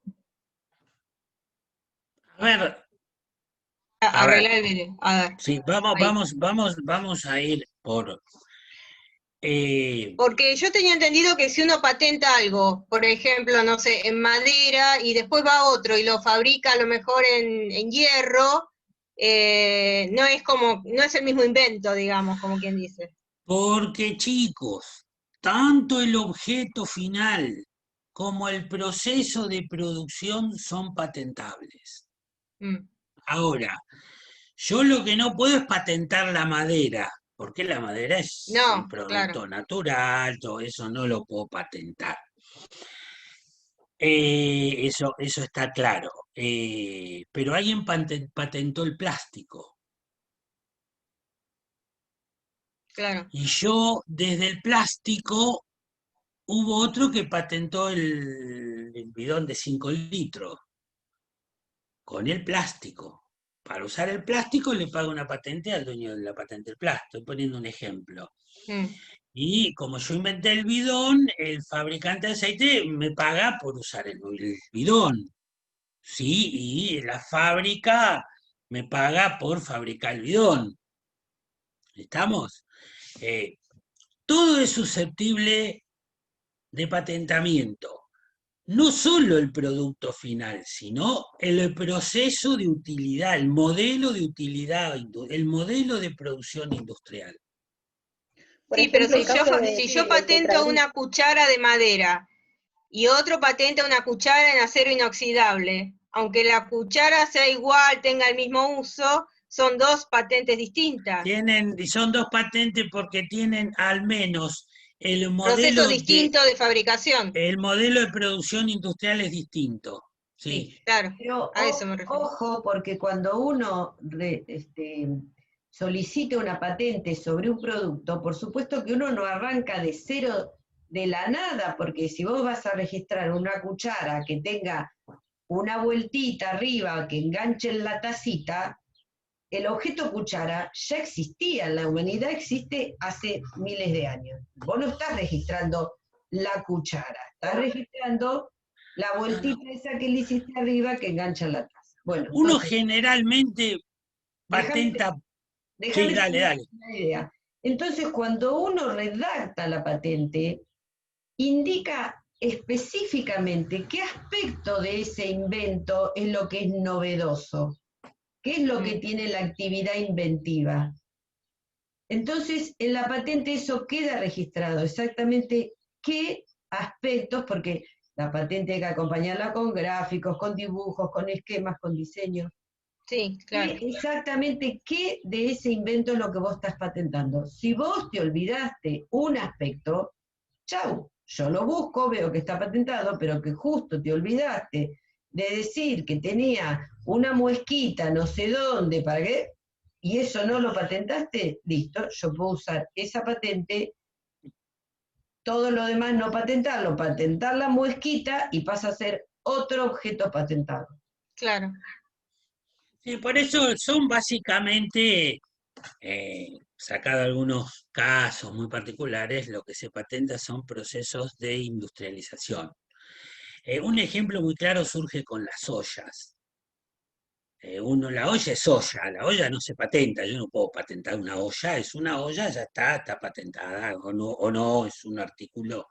a ver, Arreglar el video. A ver. sí, Ahí. vamos a ir por... Porque yo tenía entendido que si uno patenta algo, por ejemplo, no sé, en madera, y después va otro y lo fabrica a lo mejor en hierro, no es el mismo invento, digamos, como quien dice. Porque, chicos, tanto el objeto final como el proceso de producción son patentables. Mm. Ahora, yo lo que no puedo es patentar la madera, porque la madera es un No, producto claro. natural, todo eso no lo puedo patentar. Eso está claro. Pero alguien patentó el plástico. Claro. Y yo, desde el plástico, hubo otro que patentó el bidón de 5 litros con el plástico. Para usar el plástico le paga una patente al dueño de la patente del plástico. Estoy poniendo un ejemplo. Mm. Y como yo inventé el bidón, el fabricante de aceite me paga por usar el bidón. ¿Sí? Y la fábrica me paga por fabricar el bidón. ¿Estamos? Todo es susceptible de patentamiento. No solo el producto final, sino el proceso de utilidad, el modelo de utilidad, el modelo de producción industrial. Por Sí, pero ejemplo, el caso si yo del patento tetrabric. una cuchara de madera y otro patenta una cuchara en acero inoxidable, aunque la cuchara sea igual, tenga el mismo uso, son dos patentes distintas. Son dos patentes porque tienen al menos el Proceso modelo distinto de fabricación. el modelo de producción industrial es distinto. Sí. Claro, Pero a eso me refiero. ojo, porque cuando uno solicita una patente sobre un producto, por supuesto que uno no arranca de cero de la nada, porque si vos vas a registrar una cuchara que tenga una vueltita arriba que enganche en la tacita, el objeto cuchara ya existía, en la humanidad existe hace miles de años. Vos no estás registrando la cuchara, estás registrando la vueltita esa que le hiciste arriba que engancha en la taza. Bueno, Uno entonces, generalmente déjame patenta. déjame Sí, dale, terminar dale. la idea. Entonces, cuando uno redacta la patente, indica específicamente qué aspecto de ese invento es lo que es novedoso, qué es lo que tiene la actividad inventiva. Entonces, en la patente eso queda registrado, exactamente qué aspectos, porque la patente hay que acompañarla con gráficos, con dibujos, con esquemas, con diseños. Sí, claro. Exactamente qué de ese invento es lo que vos estás patentando. Si vos te olvidaste un aspecto, chau, yo lo busco, veo que está patentado, pero que justo te olvidaste de decir que tenía una muesquita no sé dónde, ¿para qué? Y eso no lo patentaste, listo, yo puedo usar esa patente, todo lo demás no patentarlo, patentar la muesquita y pasa a ser otro objeto patentado. Claro. Sí, por eso son básicamente, sacado algunos casos muy particulares, lo que se patenta son procesos de industrialización. Un ejemplo muy claro surge con las ollas. La olla es olla, la olla no se patenta, yo no puedo patentar una olla, es una olla, ya está patentada, o no, es un artículo.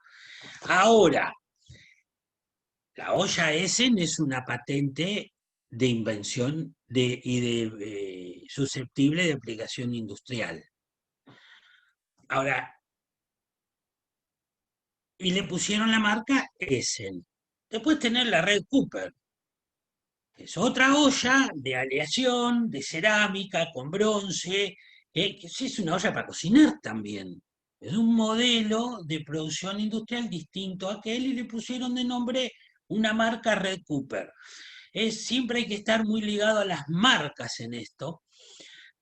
Ahora, la olla Essen es una patente de invención susceptible de aplicación industrial. Ahora, y le pusieron la marca Essen. Después tener la Red Cooper. Es otra olla de aleación, de cerámica, con bronce, que sí es una olla para cocinar también. Es un modelo de producción industrial distinto a aquel y le pusieron de nombre una marca Red Cooper. Siempre hay que estar muy ligado a las marcas en esto,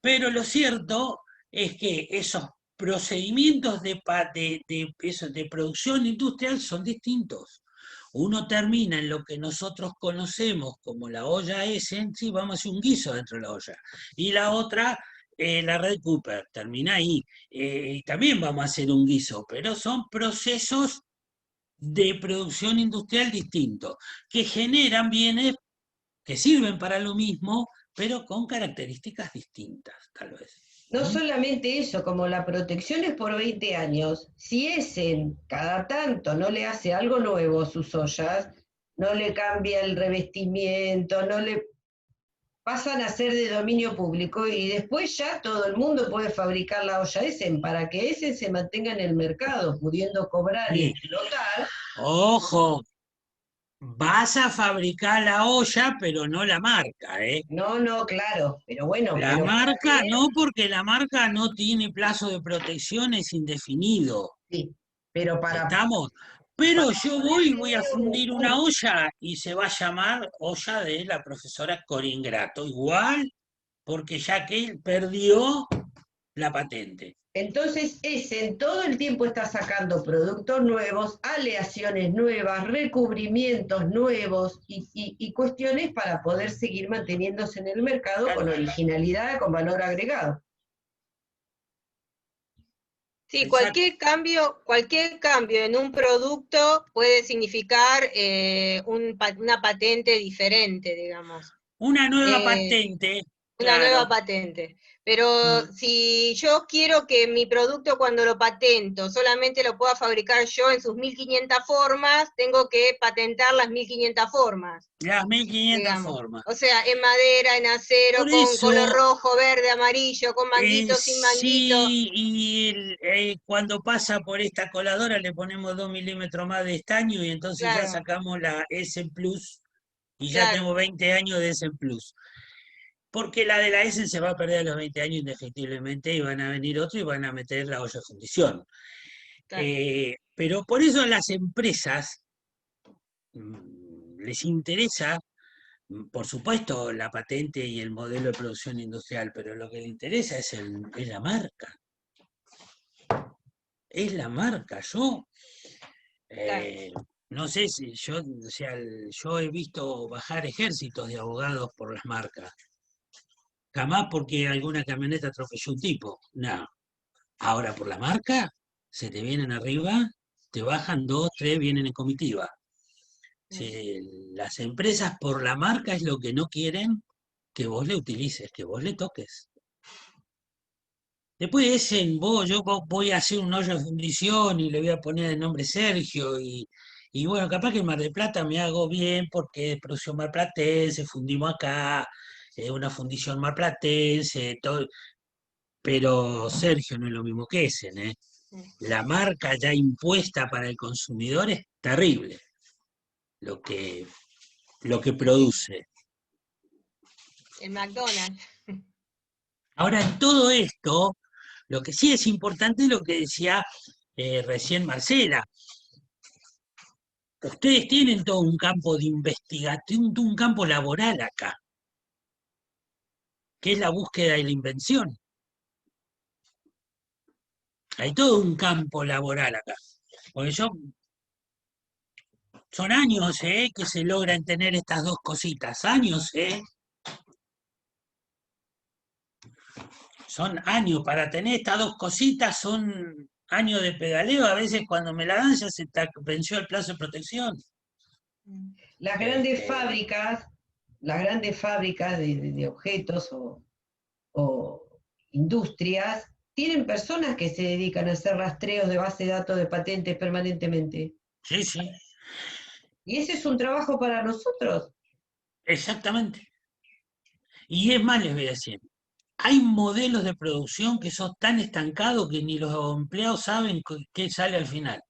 pero lo cierto es que esos procedimientos de producción industrial son distintos. Uno termina en lo que nosotros conocemos como la olla Essen, sí, vamos a hacer un guiso dentro de la olla, y la otra, la Red Cooper, termina ahí. Y también vamos a hacer un guiso, pero son procesos de producción industrial distintos, que generan bienes que sirven para lo mismo, pero con características distintas, tal vez. No solamente eso, como la protección es por 20 años, si Essen cada tanto no le hace algo nuevo a sus ollas, no le cambia el revestimiento, no le pasan a ser de dominio público y después ya todo el mundo puede fabricar la olla Essen para que Essen se mantenga en el mercado, pudiendo cobrar y Sí. explotar. Ojo, vas a fabricar la olla, pero no la marca, ¿eh? No, no, claro, pero bueno, La pero para marca tener, no, porque la marca no tiene plazo de protección, es indefinido. sí, pero ¿Estamos? Pero yo voy a ponerle fundir una olla y se va a llamar olla de la profesora Corín Grato. Igual, porque ya que él perdió la patente. entonces, Essen todo el tiempo está sacando productos nuevos, aleaciones nuevas, recubrimientos nuevos y cuestiones para poder seguir manteniéndose en el mercado con originalidad, con valor agregado. Sí, Exacto. cualquier cambio en un producto puede significar una patente diferente, digamos. Una nueva Eh, patente, Una claro. nueva patente. Pero si yo quiero que mi producto cuando lo patento solamente lo pueda fabricar yo en sus 1500 formas, tengo que patentar las 1500 formas. Las 1500 Digamos. formas. O sea, en madera, en acero, Por con color eso, rojo, verde, amarillo, con manguito, sin manguito. sí, y cuando pasa por esta coladora le ponemos 2 milímetros más de estaño y entonces ya Claro, sacamos la S Plus y ya claro. tengo 20 años de S Plus. Porque la de la S se va a perder a los 20 años indefectiblemente y van a venir otros y van a meter la olla de fundición. Claro. Pero por eso a las empresas les interesa, por supuesto, la patente y el modelo de producción industrial, pero lo que les interesa es la marca. Es la marca. Yo no sé si o sea, yo he visto bajar ejércitos de abogados por las marcas. Jamás porque alguna camioneta atropelló un tipo. No. Ahora por la marca, se te vienen arriba, te bajan 2, 3, vienen en comitiva. Las empresas por la marca es lo que no quieren que vos le utilices, que vos le toques. Después yo voy a hacer un hoyo de fundición y le voy a poner el nombre Sergio y bueno, capaz que en Mar del Plata me hago bien porque es producción marplatense, fundimos acá, una fundición marplatense, todo, pero Sergio no es lo mismo que ese, ¿eh? La marca ya impuesta para el consumidor es terrible, lo que produce. El McDonald's. Ahora, en todo esto, lo que sí es importante es lo que decía recién Marcela. Ustedes tienen todo un campo de investigación, un campo laboral acá, que es la búsqueda de la invención. Hay todo un campo laboral acá. Porque son años que se logran tener estas dos cositas. Años, son años. Para tener estas dos cositas son años de pedaleo. A veces cuando me la dan ya se venció el plazo de protección. Las grandes fábricas de objetos o industrias tienen personas que se dedican a hacer rastreos de base de datos de patentes permanentemente. Sí, sí. Y ese es un trabajo para nosotros. Exactamente. Y es más, les voy a decir, hay modelos de producción que son tan estancados que ni los empleados saben qué sale al final.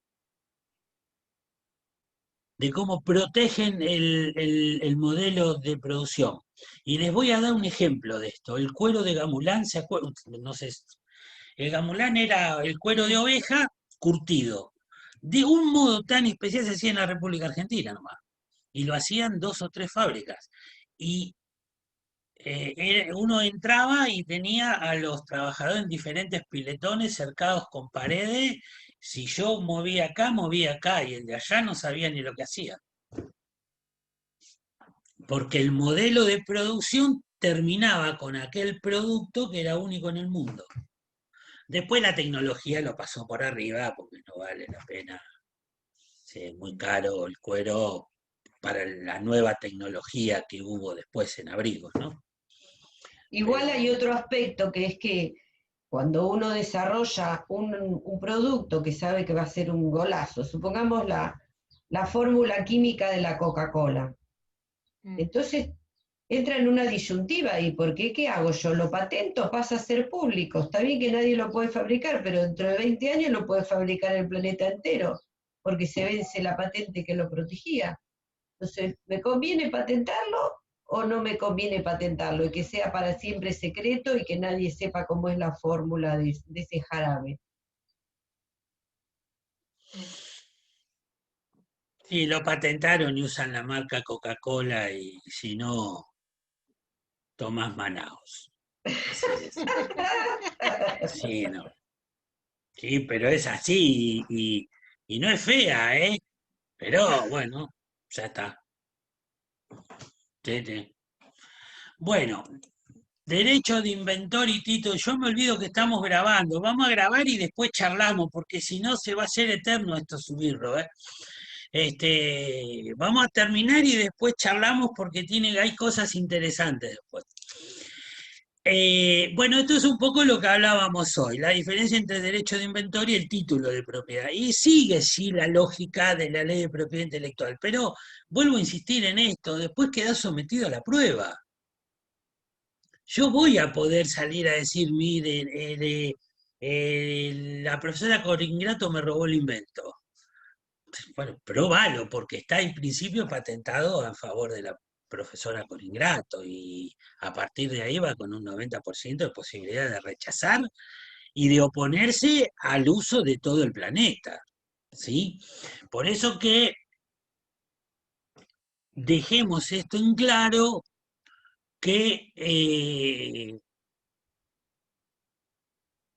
De cómo protegen el modelo de producción. Y les voy a dar un ejemplo de esto. El cuero de gamulán, ¿se acuerdan? No sé, el gamulán era el cuero de oveja curtido. De un modo tan especial se hacía en la República Argentina nomás. Y lo hacían 2 o 3 fábricas. Y uno entraba y tenía a los trabajadores en diferentes piletones cercados con paredes. Si yo movía acá, y el de allá no sabía ni lo que hacía. Porque el modelo de producción terminaba con aquel producto que era único en el mundo. Después la tecnología lo pasó por arriba porque no vale la pena. Sí, es muy caro el cuero para la nueva tecnología que hubo después en abrigos, ¿no? Igual Pero- hay otro aspecto que es que cuando uno desarrolla un producto que sabe que va a ser un golazo, supongamos la fórmula química de la Coca-Cola, entonces entra en una disyuntiva y ¿por qué? ¿Qué hago yo? ¿Lo patento? Pasa a ser público. Está bien que nadie lo puede fabricar, pero dentro de 20 años lo puede fabricar el planeta entero, porque se vence la patente que lo protegía. Entonces, ¿me conviene patentarlo o no me conviene patentarlo? Y que sea para siempre secreto y que nadie sepa cómo es la fórmula de ese jarabe. Sí, lo patentaron y usan la marca Coca-Cola y si no, tomás Manaos. Así es. Sí, no. Sí, pero es así y no es fea, ¿eh? Pero bueno, ya está. Sí, sí. Bueno, derecho de inventor y título. Yo me olvido que estamos grabando. Vamos a grabar y después charlamos, porque si no se va a hacer eterno esto subirlo, ¿eh? Vamos a terminar y después charlamos porque hay cosas interesantes después. Bueno, esto es un poco lo que hablábamos hoy, la diferencia entre el derecho de inventor y el título de propiedad. Y sigue, sí, la lógica de la ley de propiedad intelectual, pero vuelvo a insistir en esto, después queda sometido a la prueba. Yo voy a poder salir a decir, miren, la profesora Coringrato me robó el invento. Bueno, probalo, porque está en principio patentado a favor de la profesora Coringrato y a partir de ahí va con un 90% de posibilidad de rechazar y de oponerse al uso de todo el planeta, ¿sí? Por eso que dejemos esto en claro, que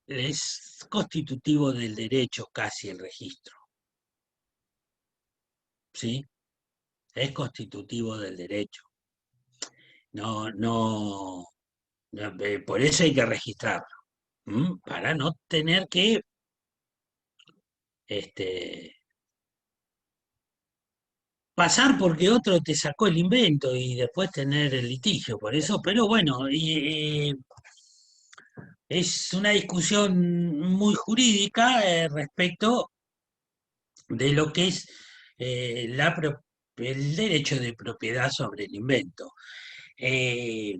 es constitutivo del derecho casi el registro, ¿sí? Es constitutivo del derecho. No, por eso hay que registrarlo, para no tener que pasar porque otro te sacó el invento y después tener el litigio por eso, pero bueno, es una discusión muy jurídica respecto de lo que es el derecho de propiedad sobre el invento. Eh,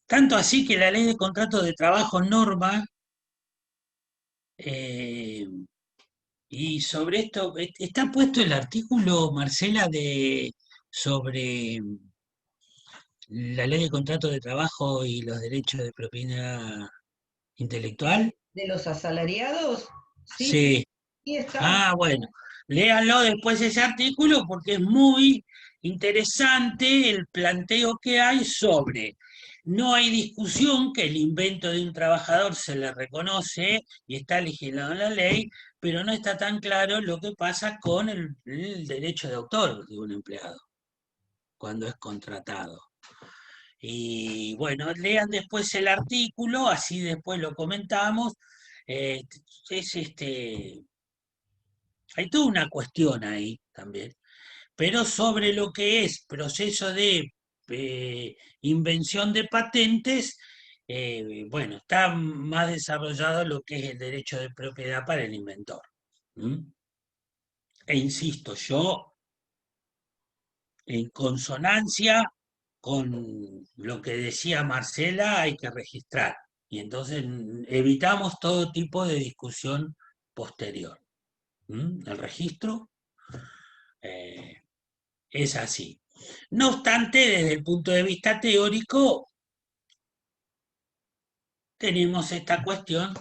Tanto así que la ley de contrato de trabajo norma, eh, y sobre esto está puesto el artículo, Marcela, sobre la ley de contrato de trabajo y los derechos de propiedad intelectual. ¿De los asalariados? Sí, sí, Sí. sí está. Ah, bueno, léanlo después ese artículo porque es muy interesante el planteo que hay sobre, no hay discusión que el invento de un trabajador se le reconoce y está legislado en la ley, pero no está tan claro lo que pasa con el derecho de autor de un empleado cuando es contratado. Y bueno, lean después el artículo, así después lo comentamos. Eh, es Hay toda una cuestión ahí también, pero sobre lo que es proceso de invención de patentes, bueno, está más desarrollado lo que es el derecho de propiedad para el inventor. ¿M? E insisto, yo, en consonancia con lo que decía Marcela, hay que registrar. Y entonces evitamos todo tipo de discusión posterior. El registro eh, es así. No obstante, desde el punto de vista teórico, tenemos esta cuestión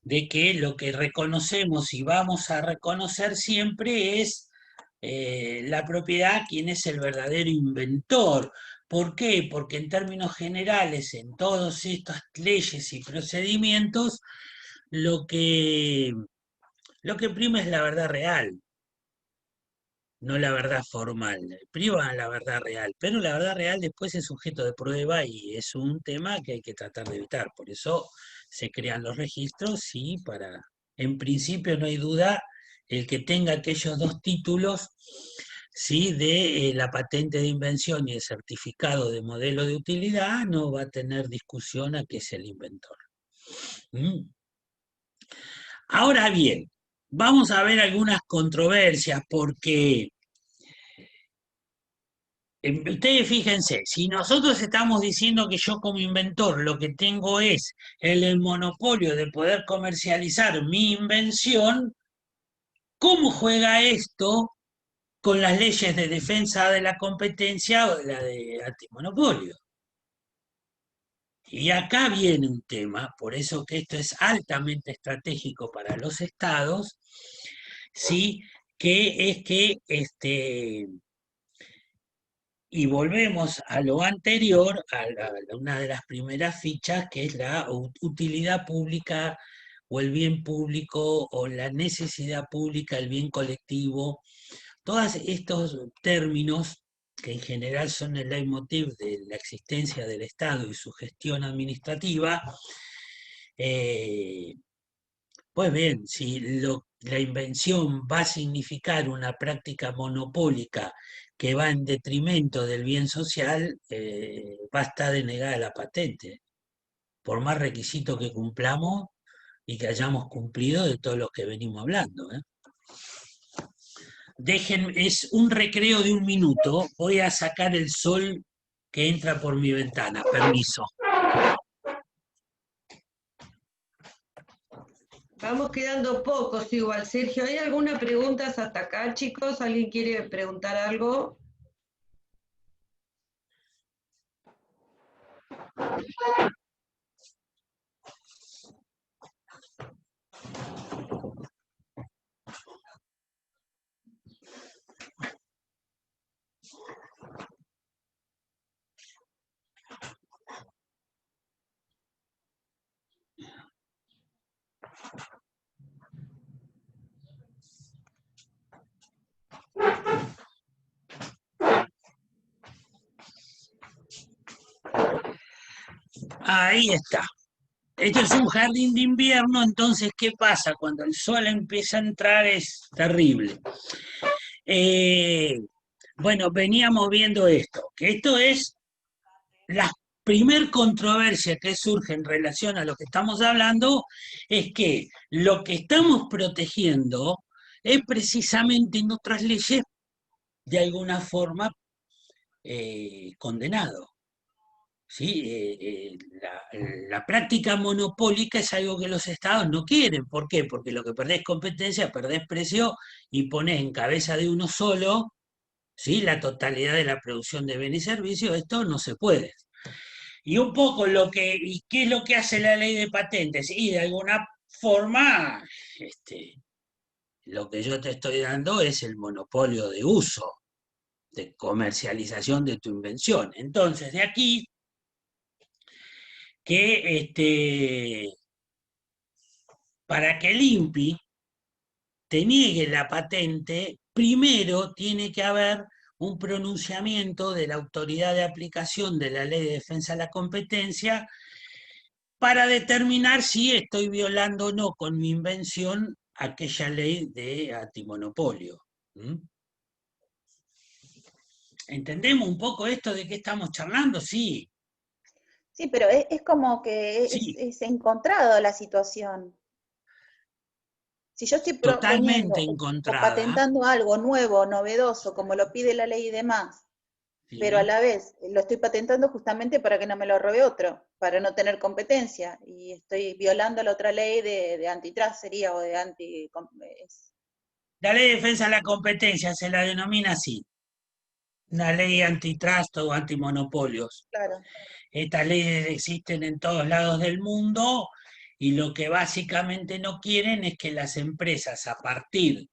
de que lo que reconocemos y vamos a reconocer siempre es la propiedad, quien es el verdadero inventor. ¿Por qué? Porque en términos generales, en todas estas leyes y procedimientos, lo que, lo que prima es la verdad real, no la verdad formal. Priva la verdad real, pero la verdad real después es sujeto de prueba y es un tema que hay que tratar de evitar. Por eso se crean los registros y en principio no hay duda, el que tenga aquellos dos títulos, ¿sí? De la patente de invención y el certificado de modelo de utilidad, no va a tener discusión a qué es el inventor. ¿Mm? Ahora bien, vamos a ver algunas controversias porque ustedes fíjense, si nosotros estamos diciendo que yo como inventor lo que tengo es el monopolio de poder comercializar mi invención, ¿cómo juega esto con las leyes de defensa de la competencia o de la de antimonopolio? Y acá viene un tema, por eso que esto es altamente estratégico para los estados, ¿sí? Que es que y volvemos a lo anterior, una de las primeras fichas, que es la utilidad pública o el bien público o la necesidad pública, el bien colectivo. Todos estos términos, que en general son el leitmotiv de la existencia del Estado y su gestión administrativa, eh, pues bien, si la invención va a significar una práctica monopólica que va en detrimento del bien social, va a estar denegada la patente, por más requisito que cumplamos y que hayamos cumplido de todos los que venimos hablando. Es un recreo de 1 minuto, voy a sacar el sol que entra por mi ventana, permiso. Vamos quedando pocos igual. Sergio, ¿hay alguna pregunta hasta acá, chicos? ¿Alguien quiere preguntar algo? Ahí está. Esto es un jardín de invierno, entonces, ¿qué pasa? Cuando el sol empieza a entrar es terrible. Bueno, veníamos viendo esto, que esto es la primer controversia que surge en relación a lo que estamos hablando, es que lo que estamos protegiendo es precisamente en otras leyes de alguna forma condenado. ¿Sí? La práctica monopólica es algo que los estados no quieren. ¿Por qué? Porque lo que perdés competencia, perdés precio y ponés en cabeza de uno solo, ¿sí?, la totalidad de la producción de bienes y servicios. Esto no se puede. Y un poco ¿y qué es lo que hace la ley de patentes? Y de alguna forma, lo que yo te estoy dando es el monopolio de uso, de comercialización de tu invención. Entonces, de aquí que para que el INPI te niegue la patente, primero tiene que haber un pronunciamiento de la autoridad de aplicación de la Ley de Defensa de la Competencia para determinar si estoy violando o no con mi invención aquella ley de antimonopolio. ¿Entendemos un poco esto de qué estamos charlando? Sí. Sí, pero es como que Sí. es encontrado la situación. Si yo estoy proponiendo Totalmente o encontrada. patentando algo nuevo, novedoso, como lo pide la ley y demás, Sí. pero a la vez lo estoy patentando justamente para que no me lo robe otro, para no tener competencia, y estoy violando la otra ley de antitrust sería, o de anti... La ley de defensa de la competencia se la denomina así, una ley antitrust o antimonopolios. Claro. Estas leyes existen en todos lados del mundo y lo que básicamente no quieren es que las empresas, a partir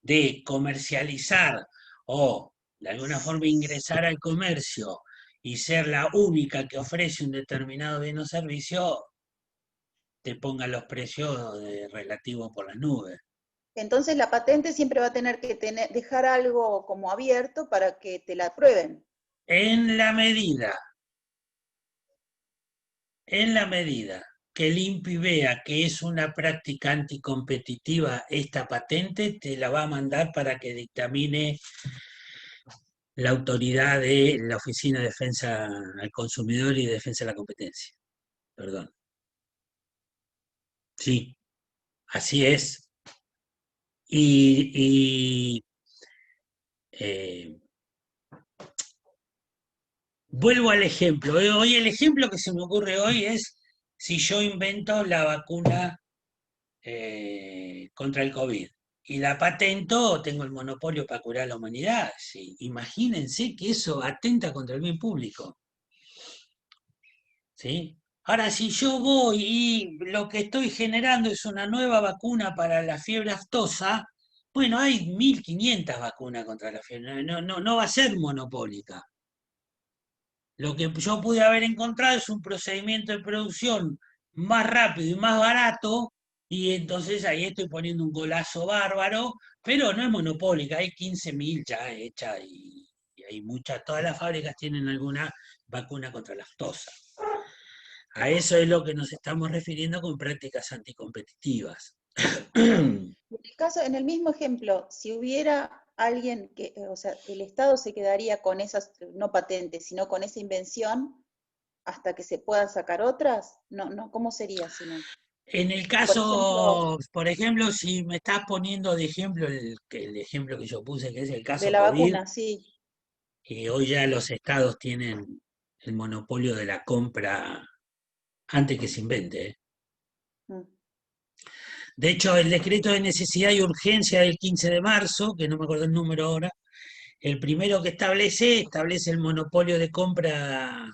de comercializar o de alguna forma ingresar al comercio y ser la única que ofrece un determinado bien o servicio, te pongan los precios relativos por las nubes. Entonces la patente siempre va a tener que dejar algo como abierto para que te la aprueben. En la medida que el INPI vea que es una práctica anticompetitiva esta patente, te la va a mandar para que dictamine la autoridad de la Oficina de Defensa al Consumidor y Defensa de la Competencia. Perdón. Sí, así es. Vuelvo al ejemplo. Hoy el ejemplo que se me ocurre hoy es si yo invento la vacuna contra el COVID y la patento, tengo el monopolio para curar a la humanidad. Sí. Imagínense que eso atenta contra el bien público. ¿Sí? Ahora, si yo voy y lo que estoy generando es una nueva vacuna para la fiebre aftosa, bueno, hay 1500 vacunas contra la fiebre, no va a ser monopólica. Lo que yo pude haber encontrado es un procedimiento de producción más rápido y más barato, y entonces ahí estoy poniendo un golazo bárbaro, pero no es monopólica, hay 15.000 ya hechas y hay muchas, todas las fábricas tienen alguna vacuna contra la aftosa. A eso es lo que nos estamos refiriendo con prácticas anticompetitivas. En el mismo ejemplo, si hubiera alguien que, o sea, el Estado se quedaría con esas, no patentes, sino con esa invención hasta que se puedan sacar otras, no, ¿cómo sería si no? En el Por ejemplo, caso, por ejemplo, si me estás poniendo de ejemplo el ejemplo que yo puse, que es el de caso la COVID, vacuna, sí. hoy ya los estados tienen el monopolio de la compra antes que se invente. Mm. De hecho, el decreto de necesidad y urgencia del 15 de marzo, que no me acuerdo el número ahora, el primero que establece el monopolio de compra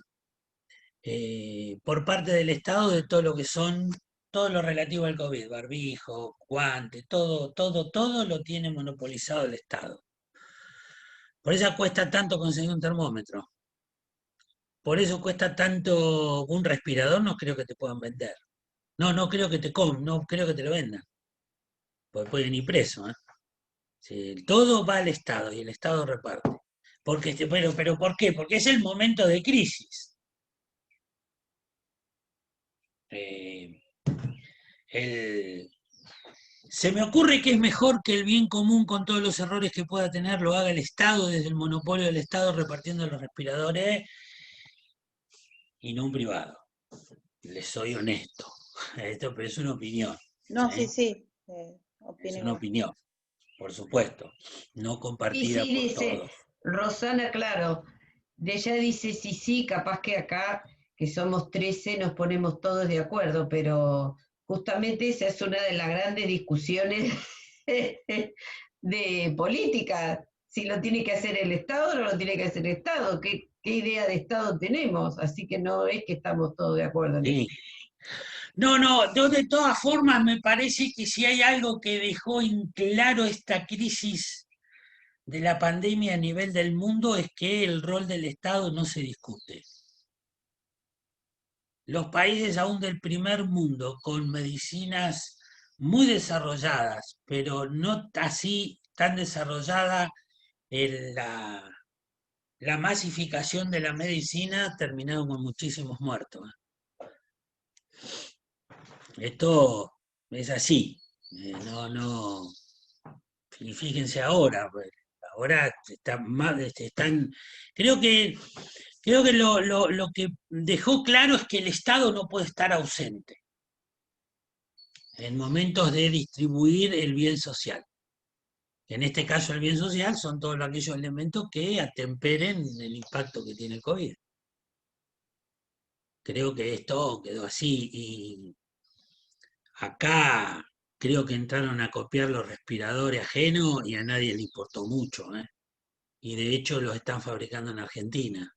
por parte del Estado de todo lo que son, todo lo relativo al COVID, barbijo, guantes, todo lo tiene monopolizado el Estado. Por eso cuesta tanto conseguir un termómetro. Por eso cuesta tanto un respirador, no creo que te puedan vender. No creo que no creo que te lo vendan. Porque pueden ir preso, ¿eh? Sí, todo va al Estado y el Estado reparte. Pero ¿por qué? Porque es el momento de crisis. Se me ocurre que es mejor que el bien común, con todos los errores que pueda tener, lo haga el Estado, desde el monopolio del Estado repartiendo los respiradores, y no un privado. Les soy honesto. Esto pero es una opinión. No, ¿sí? sí, Es opino una igual. opinión, por supuesto, no Y compartida sí, por dice todos. Rosana, claro, de ella dice sí, capaz que acá, que somos 13, nos ponemos todos de acuerdo, pero justamente esa es una de las grandes discusiones de política. Si lo tiene que hacer el Estado o no lo tiene que hacer el Estado, qué idea de Estado tenemos, así que no es que estamos todos de acuerdo en eso. Sí. No, yo de todas formas me parece que si hay algo que dejó en claro esta crisis de la pandemia a nivel del mundo es que el rol del Estado no se discute. Los países aún del primer mundo, con medicinas muy desarrolladas, pero no así tan desarrollada en la masificación de la medicina, terminaron con muchísimos muertos. Esto es así. No. Y fíjense ahora, pues, ahora están. Creo que lo que dejó claro es que el Estado no puede estar ausente en momentos de distribuir el bien social. En este caso, el bien social son todos aquellos elementos que atemperen el impacto que tiene el COVID. Creo que esto quedó así y acá creo que entraron a copiar los respiradores ajenos y a nadie le importó mucho, ¿eh? Y de hecho los están fabricando en Argentina.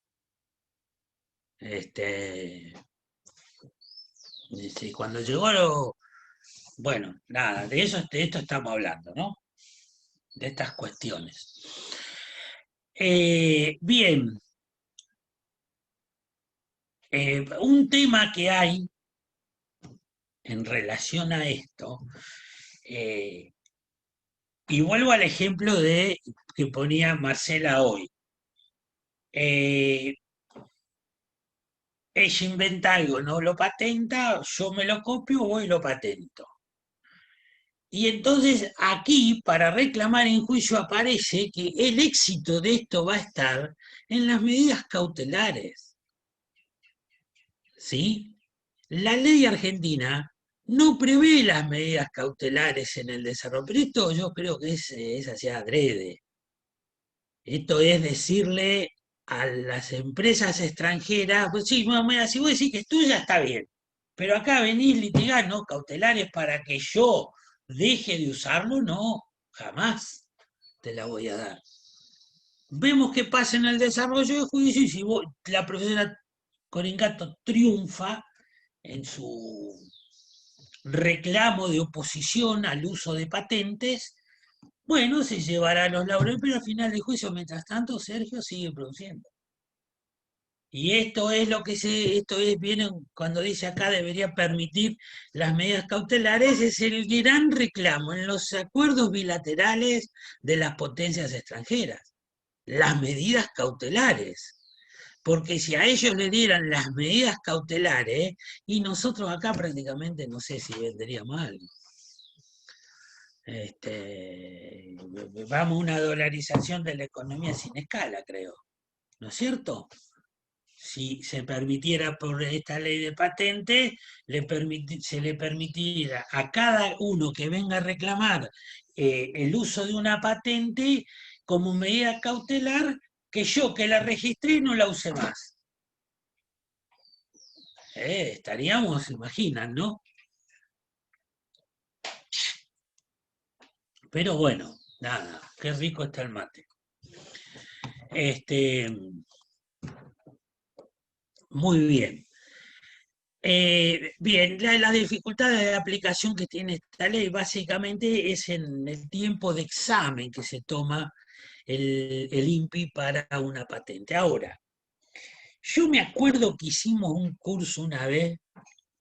Cuando llegó bueno, nada, de esto estamos hablando, ¿no? De estas cuestiones. Bien, un tema que hay en relación a esto, y vuelvo al ejemplo que ponía Marcela hoy. Ella inventa algo, no lo patenta, yo me lo copio, voy y lo patento. Y entonces aquí, para reclamar en juicio, aparece que el éxito de esto va a estar en las medidas cautelares. ¿Sí? La ley argentina no prevé las medidas cautelares en el desarrollo, pero esto yo creo que es hacia adrede. Esto es decirle a las empresas extranjeras, pues sí, mira, si vos decís que es tuya, está bien, pero acá venís litigar, ¿no? Cautelares para que yo deje de usarlo, no, jamás te la voy a dar. Vemos qué pasa en el desarrollo de juicio y si la profesora Coringato triunfa en su reclamo de oposición al uso de patentes, bueno, se llevará los laureles, pero al final del juicio, mientras tanto, Sergio sigue produciendo. Y esto es viene cuando dice acá debería permitir las medidas cautelares, es el gran reclamo en los acuerdos bilaterales de las potencias extranjeras, las medidas cautelares. Porque si a ellos le dieran las medidas cautelares, y nosotros acá prácticamente no sé si venderíamos algo. Vamos a una dolarización de la economía sin escala, creo. ¿No es cierto? Si se permitiera por esta ley de patentes, se le permitiera a cada uno que venga a reclamar el uso de una patente como medida cautelar, que yo que la registré no la use más. Estaríamos, imaginan, ¿no? Pero bueno, nada, qué rico está el mate. Muy bien. Bien, la dificultad de aplicación que tiene esta ley básicamente es en el tiempo de examen que se toma el INPI para una patente. Ahora, yo me acuerdo que hicimos un curso una vez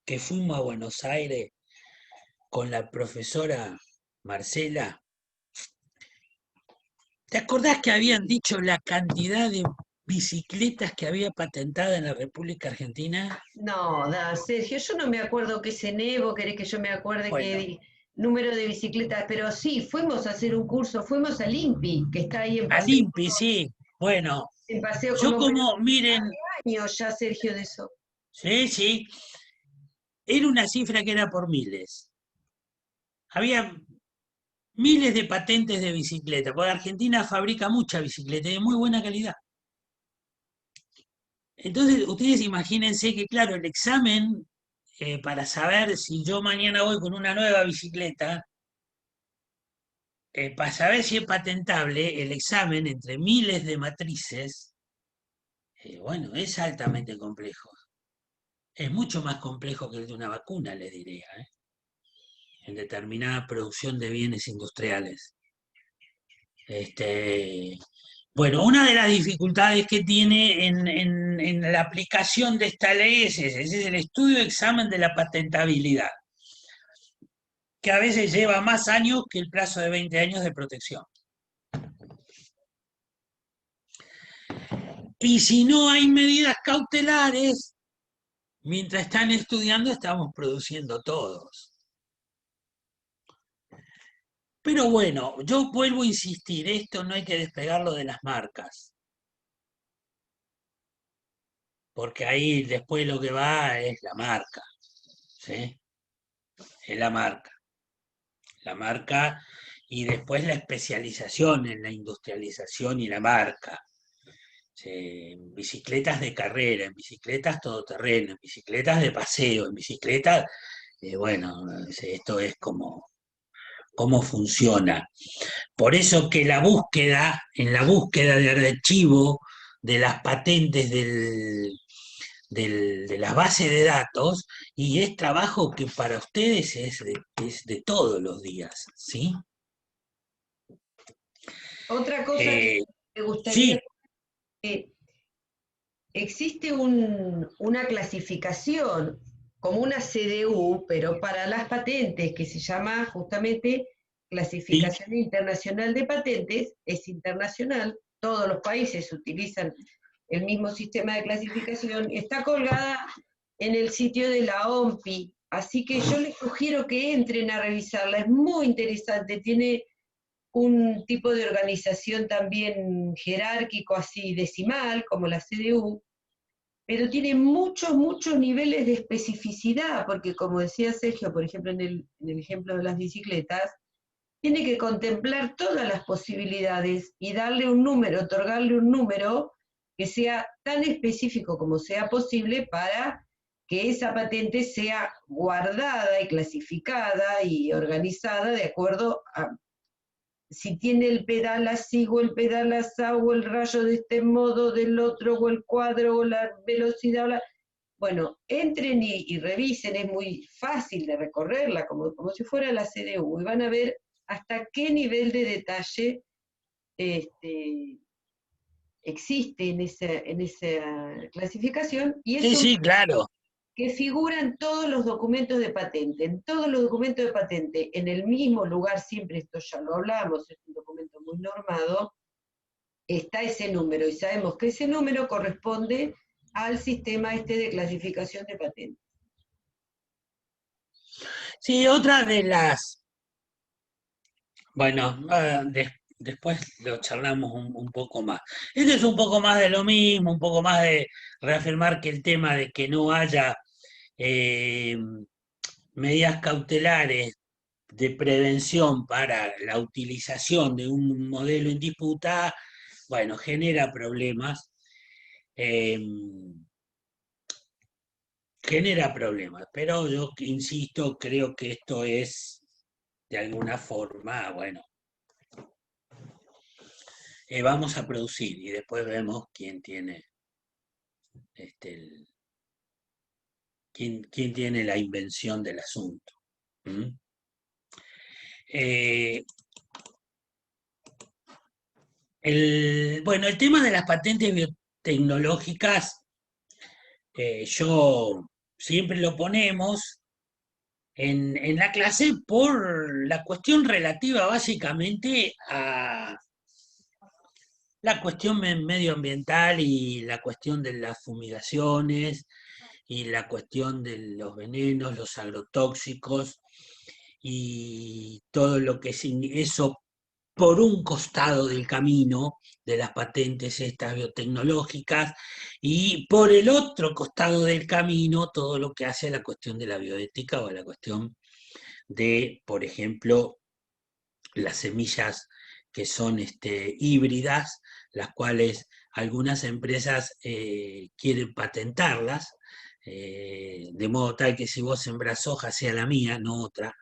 que fuimos a Buenos Aires con la profesora Marcela. ¿Te acordás que habían dicho la cantidad de bicicletas que había patentada en la República Argentina? No, Sergio, yo no me acuerdo qué es Enevo, querés que yo me acuerde Bueno, qué número de bicicletas, pero sí, fuimos a hacer un curso, fuimos al INPI, que está ahí al INPI, sí. Bueno, en Paseo yo Colón, pero como, miren, años ya, Sergio, de eso. sí, sí, era una cifra que era por miles. Había miles de patentes de bicicleta, porque Argentina fabrica mucha bicicleta de muy buena calidad. Entonces, ustedes imagínense que, claro, el examen para saber si yo mañana voy con una nueva bicicleta, para saber si es patentable, el examen entre miles de matrices, bueno, es altamente complejo. Es mucho más complejo que el de una vacuna, les diría, en determinada producción de bienes industriales. Bueno, una de las dificultades que tiene en la aplicación de esta ley es ese, es el estudio examen de la patentabilidad, que a veces lleva más años que el plazo de 20 años de protección. Y si no hay medidas cautelares, mientras están estudiando, estamos produciendo todos. Pero bueno, yo vuelvo a insistir, esto no hay que despegarlo de las marcas, porque ahí después lo que va es la marca, ¿sí? Es la marca y después la especialización en la industrialización y la marca. En bicicletas de carrera, en bicicletas todoterreno, en bicicletas de paseo, en bicicletas, bueno, esto es como cómo funciona. Por eso que en la búsqueda de archivo de las patentes de las bases de datos, y es trabajo que para ustedes es de todos los días, ¿sí? Otra cosa que me gustaría, Sí, existe una clasificación como una CDU, pero para las patentes, que se llama justamente sí, Clasificación Internacional de Patentes, es internacional, todos los países utilizan el mismo sistema de clasificación, está colgada en el sitio de la OMPI, así que yo les sugiero que entren a revisarla, es muy interesante, tiene un tipo de organización también jerárquico, así decimal, como la CDU, pero tiene muchos, muchos niveles de especificidad, porque como decía Sergio, por ejemplo, en el ejemplo de las bicicletas, tiene que contemplar todas las posibilidades y darle un número, otorgarle un número que sea tan específico como sea posible para que esa patente sea guardada y clasificada y organizada de acuerdo a si tiene el pedal así, o el pedal así, o el rayo de este modo, del otro, o el cuadro, o la velocidad, bueno, entren y revisen, es muy fácil de recorrerla, como si fuera la CDU, y van a ver hasta qué nivel de detalle existe en esa clasificación, y sí, eso sí, claro. que figuran todos los documentos de patente, en todos los documentos de patente, en el mismo lugar, siempre esto ya lo hablamos, es un documento muy normado, está ese número, y sabemos que ese número corresponde al sistema de clasificación de patentes. Sí, otra de las, bueno, después lo charlamos un poco más. Este es un poco más de lo mismo, un poco más de reafirmar que el tema de que no haya eh, medidas cautelares de prevención para la utilización de un modelo en disputa, bueno, genera problemas. eh, Genera problemas, pero yo insisto, creo que esto es de alguna forma, bueno, vamos a producir y después vemos quién tiene quién tiene la invención del asunto. ¿Mm? Eh, bueno, el tema de las patentes biotecnológicas, yo siempre lo ponemos en la clase por la cuestión relativa básicamente La cuestión medioambiental y la cuestión de las fumigaciones y la cuestión de los venenos, los agrotóxicos y todo lo que eso por un costado del camino de las patentes estas biotecnológicas y por el otro costado del camino todo lo que hace a la cuestión de la bioética o a la cuestión de, por ejemplo, las semillas que son híbridas, las cuales algunas empresas quieren patentarlas, de modo tal que si vos sembrás soja sea la mía, no otra.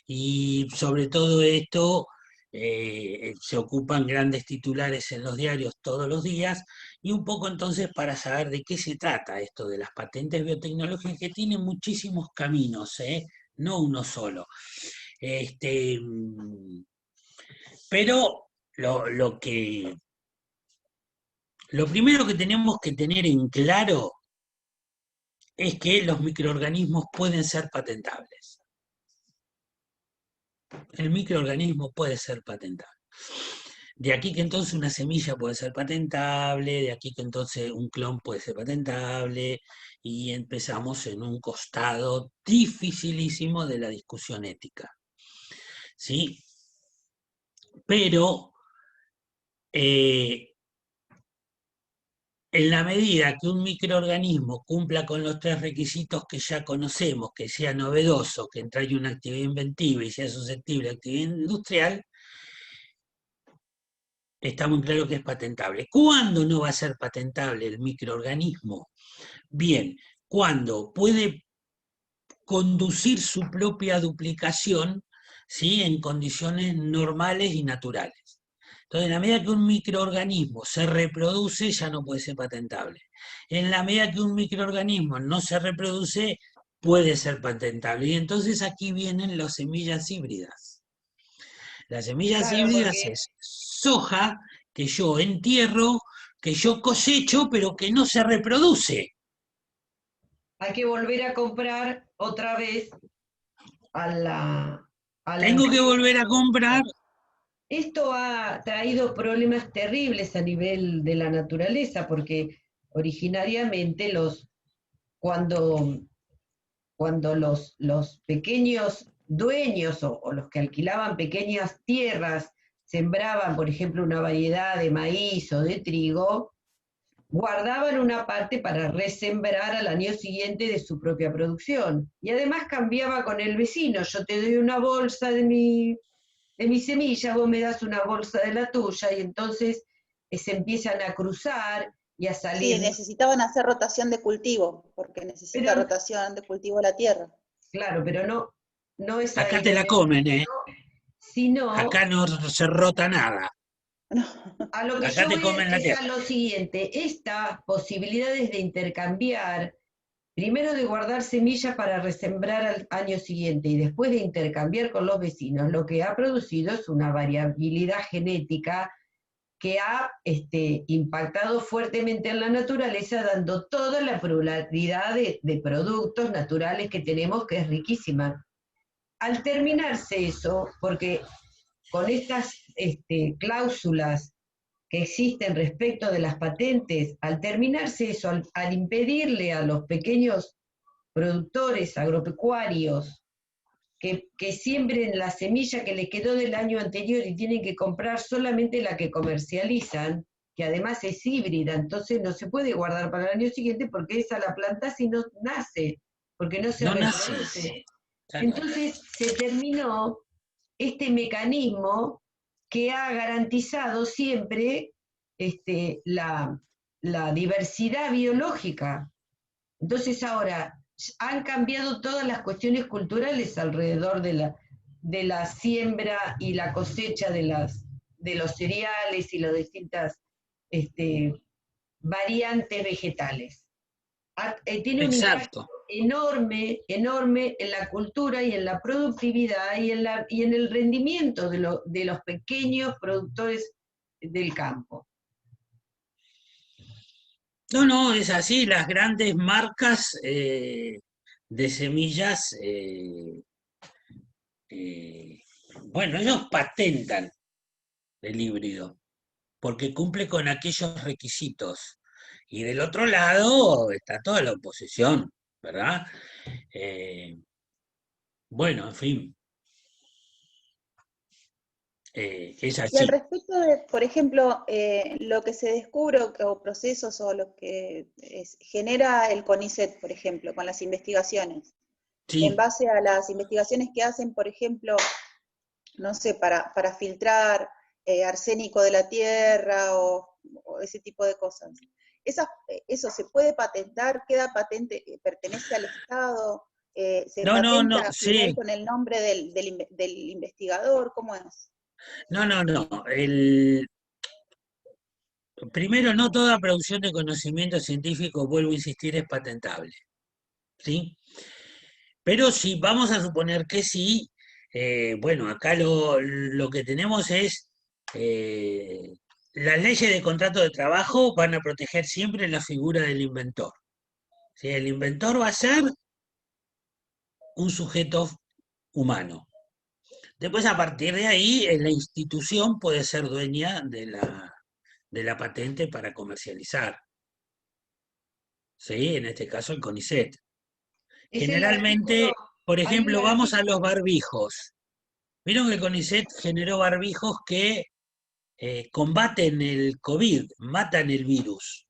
Y sobre todo esto se ocupan grandes titulares en los diarios todos los días, y un poco entonces para saber de qué se trata esto de las patentes biotecnológicas, que tienen muchísimos caminos, no uno solo. Pero lo primero que tenemos que tener en claro es que los microorganismos pueden ser patentables. El microorganismo puede ser patentable. De aquí que entonces una semilla puede ser patentable, de aquí que entonces un clon puede ser patentable, y empezamos en un costado dificilísimo de la discusión ética. ¿Sí? Pero en la medida que un microorganismo cumpla con los 3 requisitos que ya conocemos, que sea novedoso, que traiga una actividad inventiva y sea susceptible a actividad industrial, está muy claro que es patentable. ¿Cuándo no va a ser patentable el microorganismo? Bien, cuando puede conducir su propia duplicación, ¿sí?, en condiciones normales y naturales. Entonces, en la medida que un microorganismo se reproduce, ya no puede ser patentable. En la medida que un microorganismo no se reproduce, puede ser patentable. Y entonces aquí vienen las semillas híbridas. Las semillas Claro, híbridas porque es soja que yo entierro, que yo cosecho, pero que no se reproduce. hay que volver a comprar otra vez a la Tengo que empresa volver a comprar. productora. Esto ha traído problemas terribles a nivel de la naturaleza, porque originariamente cuando, cuando los pequeños dueños o los que alquilaban pequeñas tierras sembraban, por ejemplo, una variedad de maíz o de trigo, guardaban una parte para resembrar al año siguiente de su propia producción. Y además cambiaba con el vecino. Yo te doy una bolsa de mi semilla, vos me das una bolsa de la tuya, y entonces se empiezan a cruzar y a Sí, salir. necesitaban hacer rotación de cultivo, porque necesita Pero, rotación de cultivo la tierra. claro, pero no es Acá ahí te la donde comen, sino acá no se rota nada. a lo que Acá yo te voy comen la es a tierra. lo siguiente: estas posibilidades de intercambiar, primero de guardar semillas para resembrar al año siguiente y después de intercambiar con los vecinos, lo que ha producido es una variabilidad genética que ha impactado fuertemente en la naturaleza, dando toda la pluralidad de productos naturales que tenemos, que es riquísima. Al terminarse eso, porque con estas cláusulas que existen respecto de las patentes, al terminarse eso, al impedirle a los pequeños productores agropecuarios que siembren la semilla que les quedó del año anterior y tienen que comprar solamente la que comercializan, que además es híbrida, entonces no se puede guardar para el año siguiente porque esa la planta si no nace, porque no se No nace. reproduce. Entonces se terminó este mecanismo que ha garantizado siempre la diversidad biológica. Entonces ahora han cambiado todas las cuestiones culturales alrededor de la siembra y la cosecha de los cereales y las distintas variantes vegetales. Tiene un impacto Exacto. enorme, enorme en la cultura y en la productividad y en el rendimiento de los pequeños productores del campo. No, no, es así. Las grandes marcas de semillas, bueno, ellos patentan el híbrido. porque cumple con aquellos requisitos. Y del otro lado está toda la oposición, ¿verdad? Bueno, en fin, es Y al así. respecto de, por ejemplo, lo que se descubre o procesos o lo que genera el CONICET, por ejemplo, con las investigaciones, en Sí, base a las investigaciones que hacen, por ejemplo, no sé, para filtrar arsénico de la tierra o ese tipo de cosas. Eso se puede patentar, queda patente, pertenece al Estado, se no, no, no, patenta igual sí, con el nombre del investigador, ¿cómo es? no, no, no. Primero, no toda producción de conocimiento científico, vuelvo a insistir, es patentable, ¿sí? Pero si vamos a suponer que sí, bueno, acá lo que tenemos es, eh, las leyes de contrato de trabajo van a proteger siempre la figura del inventor. ¿Sí? El inventor va a ser un sujeto humano. Después, a partir de ahí, la institución puede ser dueña de la patente para comercializar. ¿Sí? En este caso, el CONICET. Es el artículo, Generalmente, por hay un ejemplo, vamos a artículo, los barbijos. Vieron que el CONICET generó barbijos que combaten el COVID, matan el virus.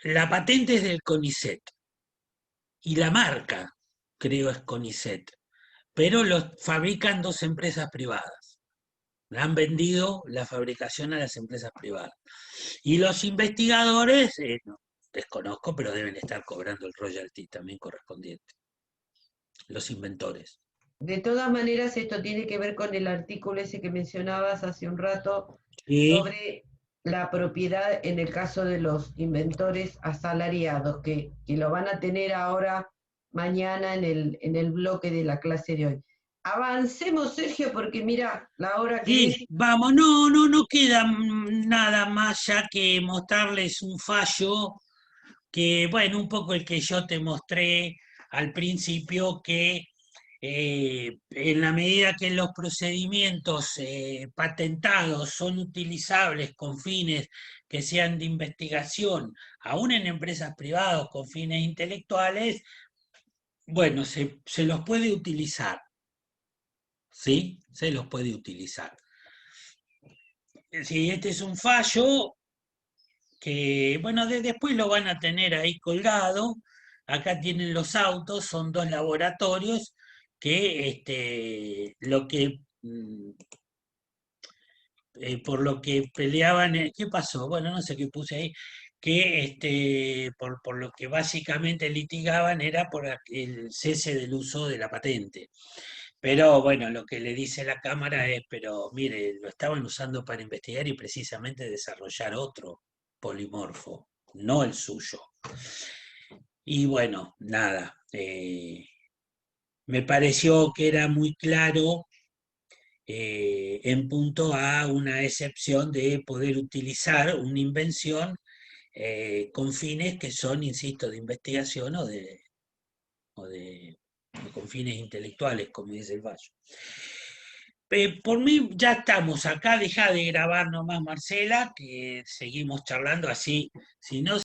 La patente es del CONICET y la marca, creo, es CONICET, pero los fabrican dos empresas privadas. Han vendido la fabricación a las empresas privadas. Y los investigadores, no, desconozco, pero deben estar cobrando el royalty también correspondiente. Los inventores. de todas maneras, esto tiene que ver con el artículo ese que mencionabas hace un rato Y sobre la propiedad en el caso de los inventores asalariados, que lo van a tener ahora, mañana, en el bloque de la clase de hoy. Avancemos, Sergio, porque mira la hora que sí, es. vamos, no queda nada más ya que mostrarles un fallo que, bueno, un poco el que yo te mostré al principio, que en la medida que los procedimientos patentados son utilizables con fines que sean de investigación, aún en empresas privadas con fines intelectuales, bueno, se los puede utilizar, ¿sí? Se los puede utilizar. Si este es un fallo que, bueno, después lo van a tener ahí colgado. Acá tienen los autos, son dos laboratorios que por lo que peleaban, ¿qué pasó? Bueno, no sé qué puse ahí, que por lo que básicamente litigaban era por el cese del uso de la patente. Pero bueno, lo que le dice la Cámara es, pero mire, lo estaban usando para investigar y precisamente desarrollar otro polimorfo, no el suyo. Y bueno, nada, me pareció que era muy claro en punto a una excepción de poder utilizar una invención con fines que son, insisto, de investigación o de o con fines intelectuales, como dice el fallo. Por mí ya estamos acá, deja de grabar nomás Marcela, que seguimos charlando así, si no